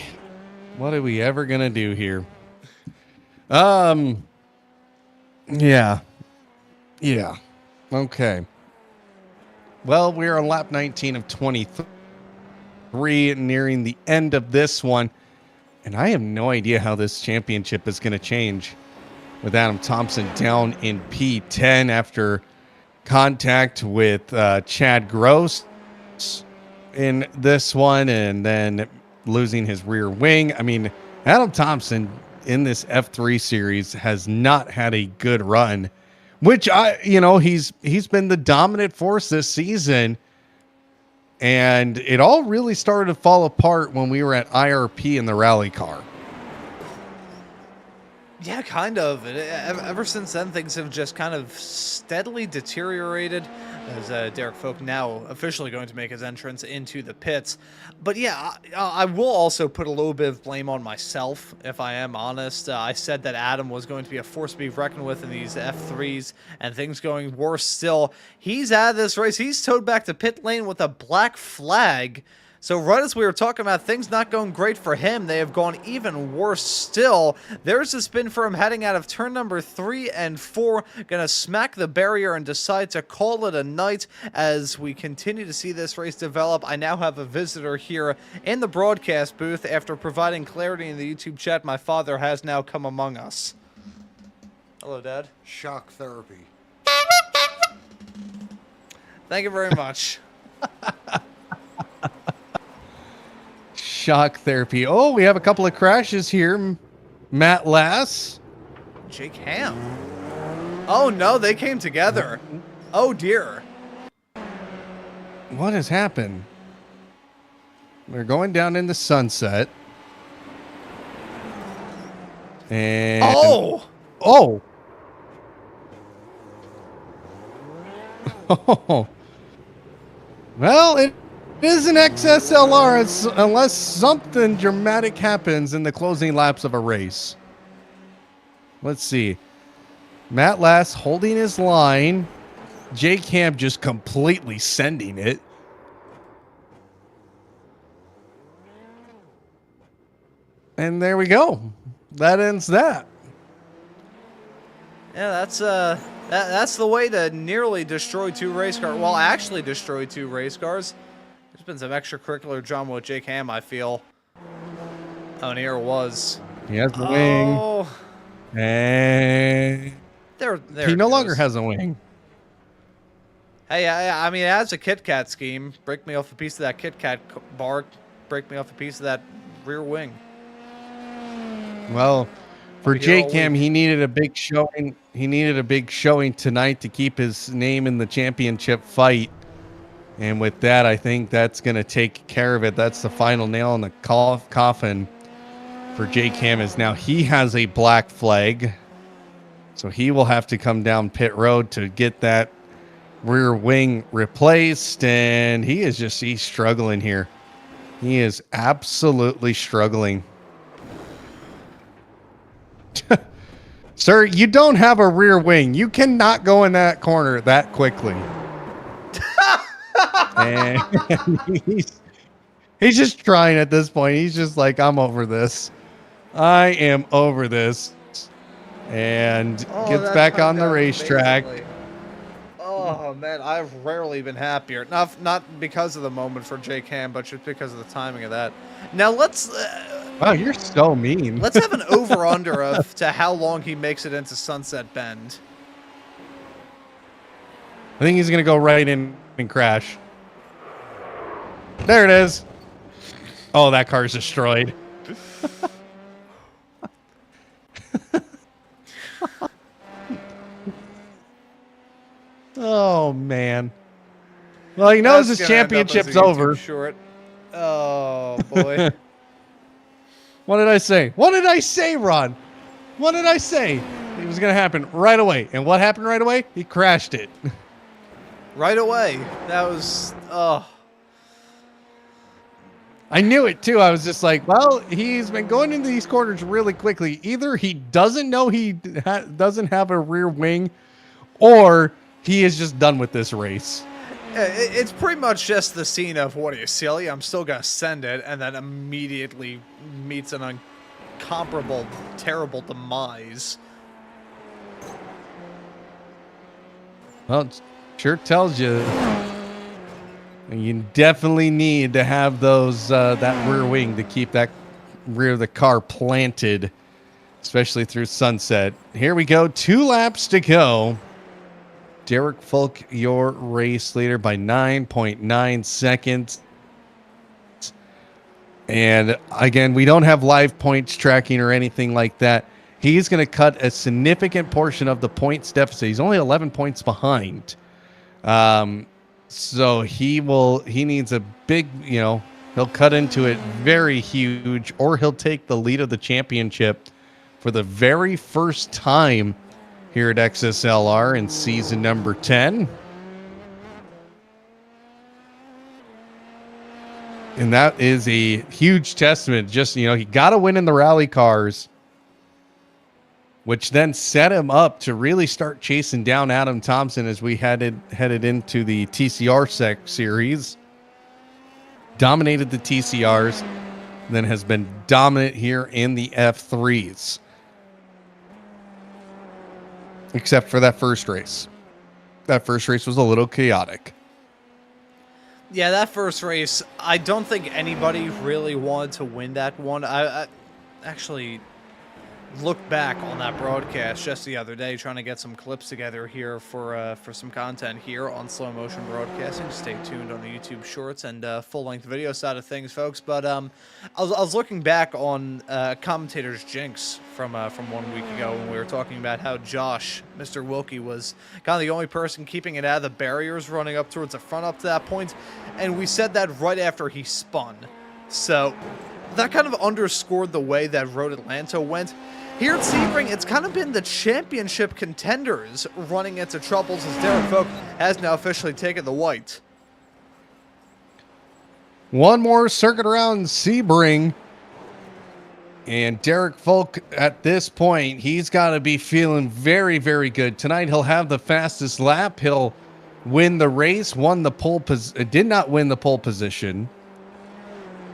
Speaker 2: what are we ever gonna do here? Yeah. Okay. Well, we're on lap 19 of 23, nearing the end of this one, and I have no idea how this championship is going to change with Adam Thomsen down in P10 after contact with Chad Gross in this one, and then losing his rear wing. I mean, Adam Thomsen in this F3 series has not had a good run, which he's been the dominant force this season. And it all really started to fall apart when we were at IRP in the rally car.
Speaker 3: Yeah, kind of. Ever since then, things have just kind of steadily deteriorated, as Derek Folk now officially going to make his entrance into the pits. But yeah, I will also put a little bit of blame on myself, if I am honest. I said that Adam was going to be a force to be reckoned with in these F3s, and things going worse still. He's out of this race. He's towed back to pit lane with a black flag. So right as we were talking about things not going great for him, they have gone even worse still. There's a spin for him heading out of turn number 3 and 4. Gonna smack the barrier and decide to call it a night as we continue to see this race develop. I now have a visitor here in the broadcast booth. After providing clarity in the YouTube chat, my father has now come among us. Hello, Dad.
Speaker 4: Shock therapy.
Speaker 3: Thank you very much.
Speaker 2: Shock therapy. Oh, we have a couple of crashes here. Matt Lass.
Speaker 3: Jake Ham. Oh no, they came together. Oh dear.
Speaker 2: What has happened? We're going down in the sunset. And
Speaker 3: Oh!
Speaker 2: Oh. Oh. Well, it is an XSLR unless something dramatic happens in the closing laps of a race. Let's see. Matt Lass holding his line. Jake Camp just completely sending it. And there we go. That ends that.
Speaker 3: Yeah, that's the way to nearly destroy 2 race cars. Well, actually destroy 2 race cars. There's been some extracurricular drama with Jake Ham, I feel. Oh, and here it was.
Speaker 2: He has the wing.
Speaker 3: Oh.
Speaker 2: And
Speaker 3: There
Speaker 2: he
Speaker 3: it
Speaker 2: no longer
Speaker 3: goes.
Speaker 2: has a wing.
Speaker 3: Hey, I mean, it has a Kit Kat scheme. Break me off a piece of that Kit Kat bar. Break me off a piece of that rear wing.
Speaker 2: Well, for
Speaker 3: I'll be here all
Speaker 2: Jake Ham,
Speaker 3: week.
Speaker 2: he needed a big showing. He needed a big showing tonight to keep his name in the championship fight. And with that, I think that's going to take care of it. That's the final nail in the coffin for Jake Ham. Is now he has a black flag. So he will have to come down pit road to get that rear wing replaced. And he's struggling here. He is absolutely struggling. Sir, you don't have a rear wing. You cannot go in that corner that quickly. And he's just trying at this point. He's just like, I'm over this. I am over this. And gets
Speaker 3: that
Speaker 2: back
Speaker 3: turned
Speaker 2: on the
Speaker 3: out
Speaker 2: racetrack.
Speaker 3: amazingly. Oh man, I've rarely been happier. Not because of the moment for Jake Ham, but just because of the timing of that. Now let's
Speaker 2: Wow, you're so mean.
Speaker 3: let's have an over/under of to how long he makes it into Sunset Bend.
Speaker 2: I think he's going to go right in and crash. There it is. Oh, that car's destroyed. Oh, man. Well, he knows
Speaker 3: That's
Speaker 2: his
Speaker 3: gonna end up as a
Speaker 2: championship's
Speaker 3: YouTube
Speaker 2: over.
Speaker 3: Short. Oh boy.
Speaker 2: What did I say? What did I say, Ron? What did I say? It was going to happen right away. And what happened right away? He crashed it.
Speaker 3: Right away. That was
Speaker 2: I knew it, too. I was just like, well, he's been going into these corners really quickly. Either he doesn't know he doesn't have a rear wing, or he is just done with this race.
Speaker 3: It's pretty much just the scene of, what are you, silly? I'm still going to send it, and then immediately meets an incomparable, terrible demise.
Speaker 2: Well, it sure tells you you definitely need to have those that rear wing to keep that rear of the car planted, especially through sunset. Here we go. 2 laps to go. Derek Folk, your race leader by 9.9 seconds. And again, we don't have live points tracking or anything like that. He's going to cut a significant portion of the points deficit. He's only 11 points behind. So he needs a big, he'll cut into it very huge, or he'll take the lead of the championship for the very first time here at XSLR in season number 10. And that is a huge testament. Just, you know, he got a win in the rally cars, which then set him up to really start chasing down Adam Thomsen as we headed into the TCR series. Dominated the TCRs, then has been dominant here in the F3s. Except for that first race. That first race was a little chaotic.
Speaker 3: Yeah, that first race, I don't think anybody really wanted to win that one. I actually looked back on that broadcast just the other day, trying to get some clips together here for some content here on Slow Motion Broadcasting. Stay tuned on the YouTube Shorts and full-length video side of things, folks. But I was looking back on commentator's jinx from 1 week ago when we were talking about how Josh, Mr. Wilkie, was kind of the only person keeping it out of the barriers running up towards the front up to that point, and we said that right after he spun. So that kind of underscored the way that Road Atlanta went. Here at Sebring, it's kind of been the championship contenders running into troubles as Derek Folk has now officially taken the white.
Speaker 2: One more circuit around Sebring. And Derek Folk, at this point, he's got to be feeling very, very good. Tonight, he'll have the fastest lap. He'll win the race, did not win the pole position,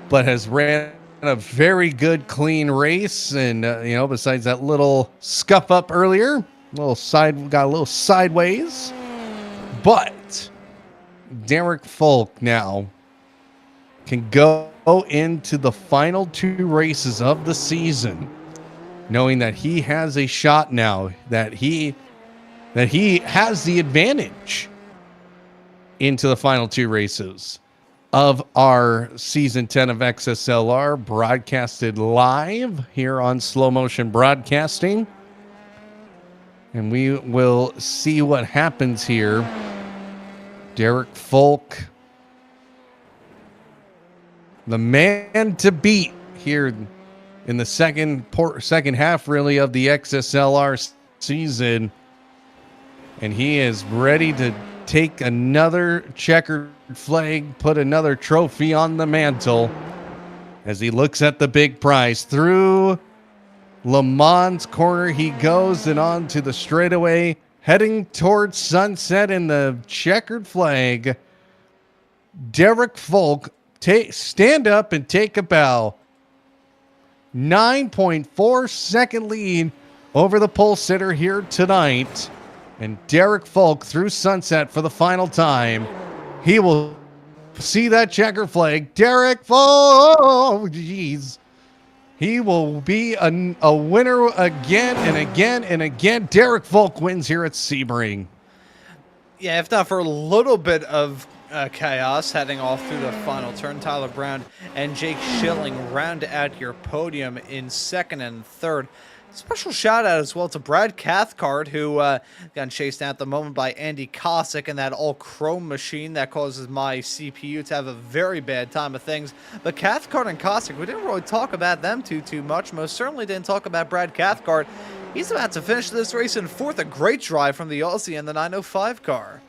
Speaker 2: but has ran a very good, clean race. And, you know, besides that little scuff up earlier, got a little sideways. But Derek Folk now can go into the final 2 races of the season, knowing that he has a shot now, that he has the advantage into the final 2 races of our season 10 of XSLR, broadcasted live here on Slow Motion Broadcasting. And we will see what happens here. Derek Folk, the man to beat here in the second half, really, of the XSLR season. And he is ready to take another checkered flag, put another trophy on the mantle as he looks at the big prize. Through Le Mans corner he goes and on to the straightaway, heading towards sunset in the checkered flag. Derek Folk, stand up and take a bow. 9.4 second lead over the pole sitter here tonight. And Derek Folk through sunset for the final time. He will see that checker flag. Derek Folk, jeez. He will be a winner again and again and again. Derek Folk wins here at Sebring.
Speaker 3: Yeah, if not for a little bit of chaos heading off through the final turn, Tyler Brown and Jake Schilling round out your podium in second and third. Special shout out as well to Brad Cathcart, who got chased down at the moment by Andy Cossack in that all chrome machine that causes my CPU to have a very bad time of things. But Cathcart and Cossack, we didn't really talk about them too much. Most certainly didn't talk about Brad Cathcart. He's about to finish this race in fourth. A great drive from the Aussie in the 905 car.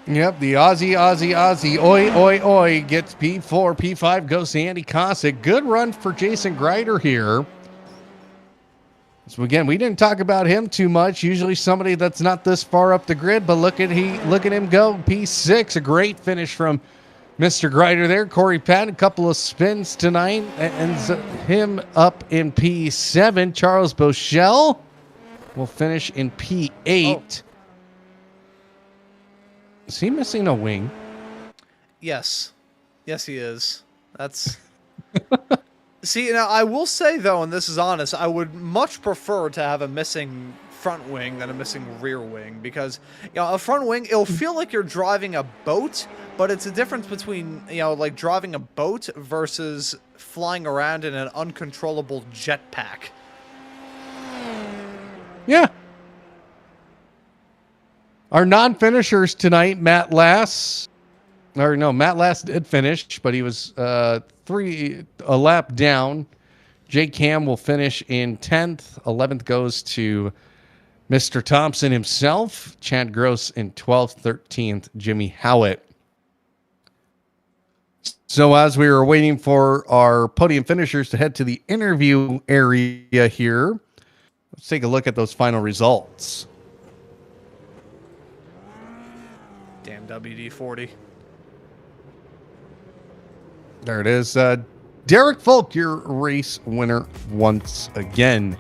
Speaker 2: Yep, the Aussie, oi, gets P4, P5 goes to Andy Cossack. Good run for Jason Greider here. So again, we didn't talk about him too much. Usually somebody that's not this far up the grid, but look at him go. P6, a great finish from Mr. Greider there. Corey Patton, a couple of spins tonight, ends him up in P7. Charles Bochelle will finish in P8. Oh. Is he missing a wing?
Speaker 3: Yes, he is. That's... See, now, I will say, though, and this is honest, I would much prefer to have a missing front wing than a missing rear wing, because, you know, a front wing, it'll feel like you're driving a boat, but it's a difference between, you know, like driving a boat versus flying around in an uncontrollable jetpack.
Speaker 2: Yeah. Our non-finishers tonight, Matt Lass did finish, but he was a lap down. Jake Cam will finish in 10th. 11th goes to Mr. Thomsen himself. Chad Gross in 12th. 13th, Jimmy Howitt. So as we were waiting for our podium finishers to head to the interview area here, let's take a look at those final results.
Speaker 3: Damn WD-40.
Speaker 2: There it is. Derek Folk, your race winner once again.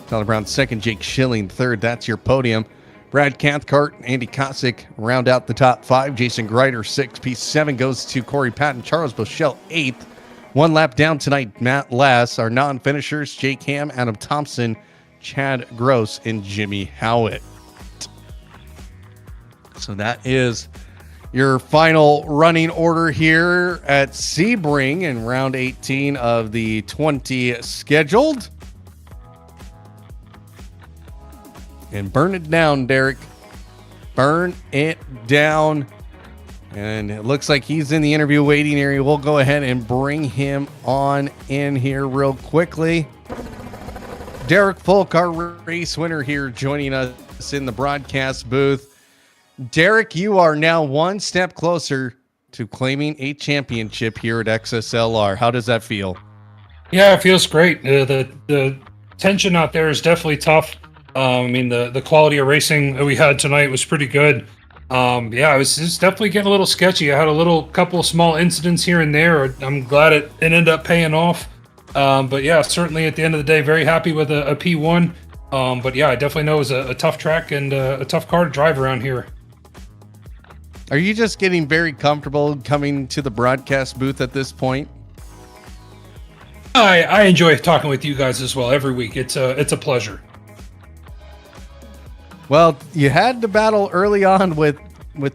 Speaker 2: Tyler Brown second, Jake Schilling third. That's your podium. Brad Cathcart, Andy Kosick round out the top 5. Jason Greider 6. P7 goes to Corey Patton. Charles Boschel 8th. One lap down tonight, Matt Lass. Our non-finishers, Jake Ham, Adam Thomsen, Chad Gross, and Jimmy Howitt. So that is your final running order here at Sebring in round 18 of the 20 scheduled. And burn it down, Derek. Burn it down. And it looks like he's in the interview waiting area. We'll go ahead and bring him on in here real quickly. Derek Folk, our race winner here, joining us in the broadcast booth. Derek, you are now one step closer to claiming a championship here at XSLR. How does that feel?
Speaker 4: Yeah, it feels great. The tension out there is definitely tough. I mean, the quality of racing that we had tonight was pretty good. Yeah, it was just definitely getting a little sketchy. I had a couple of small incidents here and there. I'm glad it ended up paying off. But yeah, certainly at the end of the day, very happy with a P1. But yeah, I definitely know it was a tough track and a tough car to drive around here.
Speaker 2: Are you just getting very comfortable coming to the broadcast booth at this point?
Speaker 4: I enjoy talking with you guys as well every week. It's a pleasure.
Speaker 2: Well, you had to battle early on with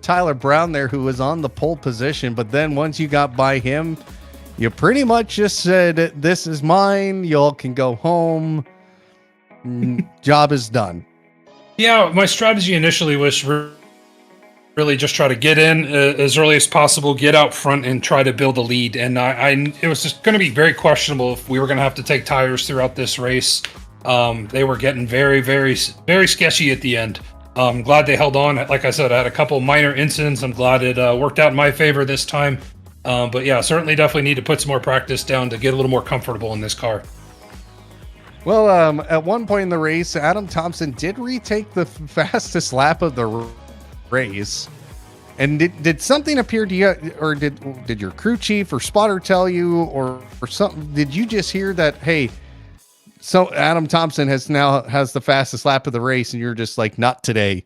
Speaker 2: Tyler Brown there, who was on the pole position. But then once you got by him, you pretty much just said, "This is mine. Y'all can go home. Job is done."
Speaker 4: Yeah, my strategy initially was really just try to get in as early as possible, get out front, and try to build a lead. And it was just going to be very questionable if we were going to have to take tires throughout this race. They were getting very, very, very sketchy at the end. I'm glad they held on. Like I said, I had a couple minor incidents. I'm glad it worked out in my favor this time. But yeah, certainly definitely need to put some more practice down to get a little more comfortable in this car.
Speaker 2: Well, at one point in the race, Adam Thomsen did retake the fastest lap of the race. And did something appear to you, or did your crew chief or spotter tell you, or something? Did you just hear that, hey, so Adam Thomsen has the fastest lap of the race, and you're just like, not today?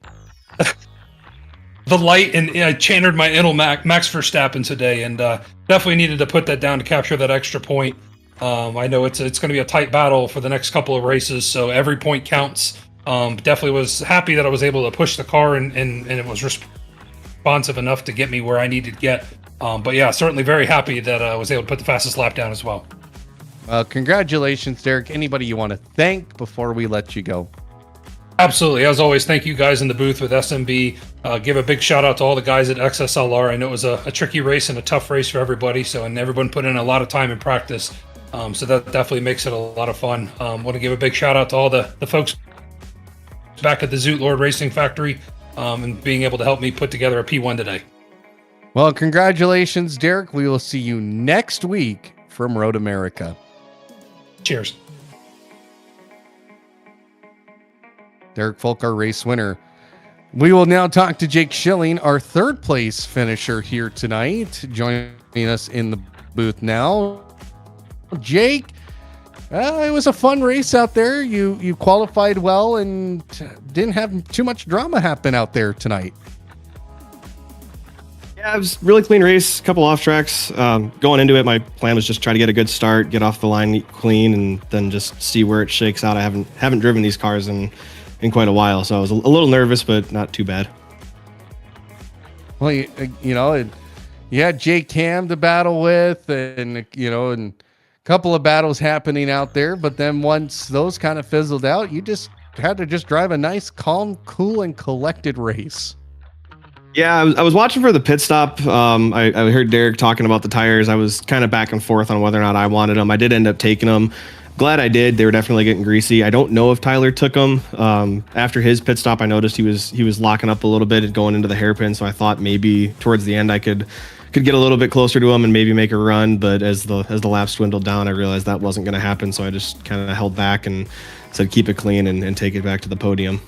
Speaker 4: The light, and I channeled my inner Max Verstappen today, and definitely needed to put that down to capture that extra point. I know it's going to be a tight battle for the next couple of races, so every point counts. Definitely was happy that I was able to push the car, and it was responsive enough to get me where I needed to get. But yeah, certainly very happy that I was able to put the fastest lap down as well.
Speaker 2: Congratulations, Derek. Anybody you want to thank before we let you go?
Speaker 4: Absolutely. As always, thank you guys in the booth with SMB. Give a big shout out to all the guys at XSLR. I know it was a tricky race and a tough race for everybody, and everyone put in a lot of time and practice. So that definitely makes it a lot of fun. Want to give a big shout out to all the folks back at the Zoot Lord Racing Factory and being able to help me put together a P1 today.
Speaker 2: Well, congratulations, Derek. We will see you next week from Road America.
Speaker 4: Cheers.
Speaker 2: Derek Folk, our race winner. We will now talk to Jake Schilling, our third place finisher here tonight, joining us in the booth now. Jake, it was a fun race out there. You qualified well and didn't have too much drama happen out there tonight.
Speaker 5: Yeah, it was a really clean race, a couple off tracks. Going into it, my plan was just try to get a good start, get off the line clean, and then just see where it shakes out. I haven't driven these cars in quite a while, so I was a little nervous, but not too bad.
Speaker 2: Well, you had Jake Cam to battle with, and a couple of battles happening out there. But then once those kind of fizzled out, you just had to drive a nice, calm, cool, and collected race.
Speaker 5: Yeah, I was watching for the pit stop. I heard Derek talking about the tires. I was kind of back and forth on whether or not I wanted them. I did end up taking them. Glad I did. They were definitely getting greasy. I don't know if Tyler took them. After his pit stop, I noticed he was locking up a little bit and going into the hairpin. So I thought maybe towards the end I could get a little bit closer to him and maybe make a run. But as the laps dwindled down, I realized that wasn't going to happen. So I just kind of held back and said keep it clean and take it back to the podium.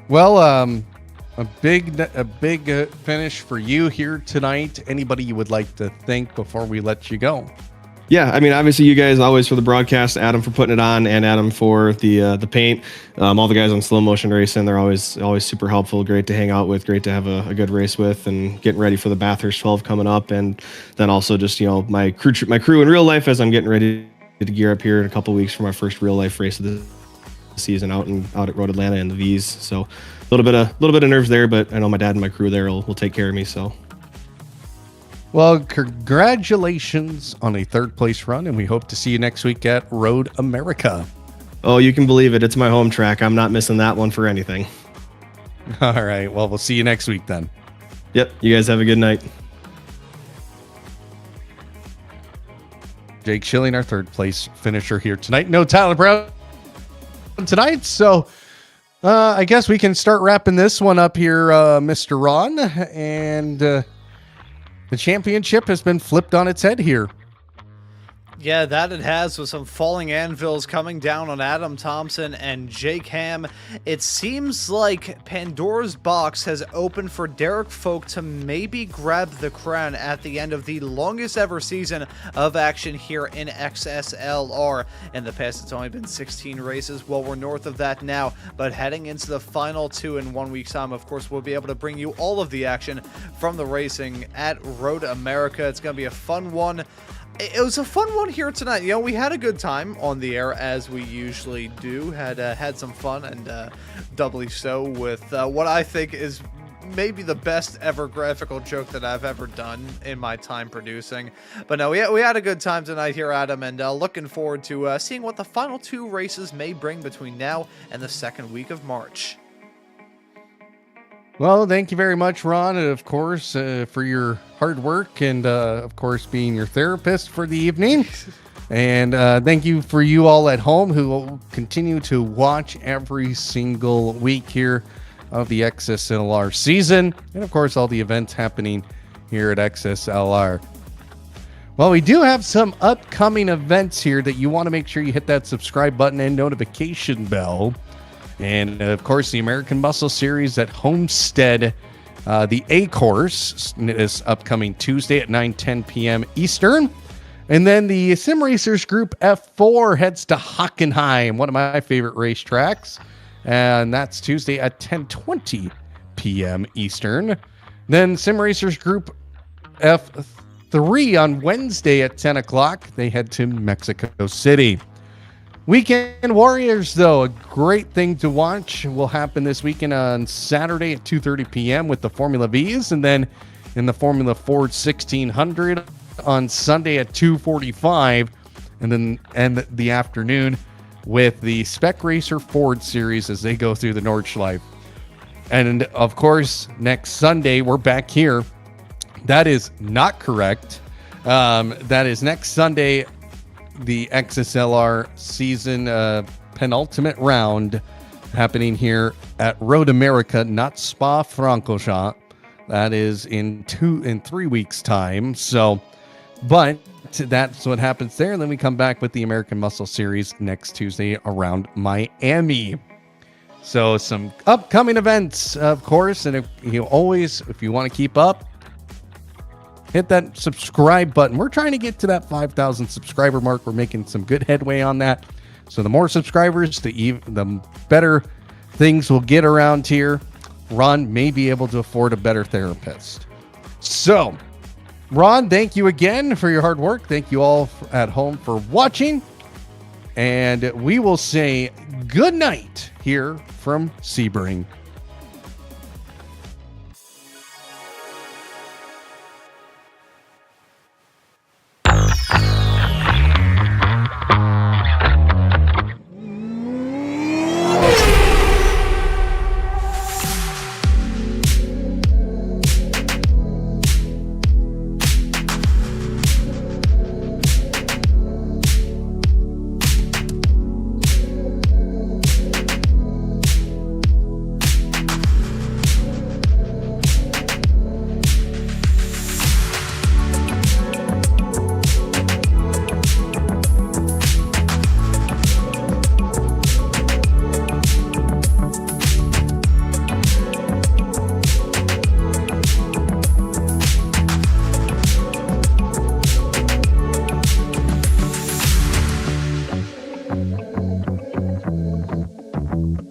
Speaker 2: Well, a big finish for you here tonight. Anybody you would like to thank before we let you go?
Speaker 5: Yeah, I mean, obviously you guys always for the broadcast, Adam for putting it on, and Adam for the paint. All the guys on Slow Motion Racing, they're always super helpful. Great to hang out with, great to have a good race with, and getting ready for the Bathurst 12 coming up, and then also just my crew in real life as I'm getting ready to gear up here in a couple weeks for my first real life race of the season out at Road Atlanta in the V's. So a little bit of nerves there, but I know my dad and my crew there will take care of me. So.
Speaker 2: Well, congratulations on a third place run, and we hope to see you next week at Road America.
Speaker 5: Oh, you can believe it. It's my home track. I'm not missing that one for anything.
Speaker 2: All right. Well, we'll see you next week then.
Speaker 5: Yep. You guys have a good night.
Speaker 2: Jake Schilling, our third place finisher here tonight. No Tyler Brown tonight, so I guess we can start wrapping this one up here, Mr. Ron, and the championship has been flipped on its head here.
Speaker 3: Yeah, that it has, with some falling anvils coming down on Adam Thomsen and Jake Ham. It seems like Pandora's box has opened for Derek Folk to maybe grab the crown at the end of the longest ever season of action here in XSLR. In the past, it's only been 16 races. Well, we're north of that now, but heading into the final 2 in 1 week's time, of course, we'll be able to bring you all of the action from the racing at Road America. It's going to be a fun one. It was a fun one here tonight. You know, we had a good time on the air, as we usually do. Had some fun, and doubly so with what I think is maybe the best ever graphical joke that I've ever done in my time producing. But no, we had a good time tonight here, Adam, and looking forward to seeing what the final 2 races may bring between now and the second week of March.
Speaker 2: Well, thank you very much, Ron, and of course, for your hard work and, of course, being your therapist for the evening. And thank you for you all at home who will continue to watch every single week here of the XSLR season. And, of course, all the events happening here at XSLR. Well, we do have some upcoming events here that you want to make sure you hit that subscribe button and notification bell. And, of course, the American Muscle Series at Homestead, the A course is upcoming Tuesday at 9:10 p.m. Eastern. And then the Sim Racers Group F4 heads to Hockenheim, one of my favorite racetracks. And that's Tuesday at 10:20 p.m. Eastern. Then Sim Racers Group F3 on Wednesday at 10 o'clock. They head to Mexico City. Weekend Warriors, though, a great thing to watch, will happen this weekend on Saturday at 2:30 p.m. with the Formula Vs, and then in the Formula Ford 1600 on Sunday at 2:45, and then end the afternoon with the Spec Racer Ford Series as they go through the Nordschleife. And, of course, next Sunday, we're back here. That is not correct. That is next Sunday, the XSLR season penultimate round happening here at Road America, not Spa-Francorchamps. That is in 3 weeks' time. So, but that's what happens there. And then we come back with the American Muscle Series next Tuesday around Miami. So some upcoming events, of course. And if you want to keep up, hit that subscribe button. We're trying to get to that 5,000 subscriber mark. We're making some good headway on that. So the more subscribers, the better things will get around here. Ron may be able to afford a better therapist. So, Ron, thank you again for your hard work. Thank you all at home for watching. And we will say good night here from Sebring.
Speaker 1: Bye.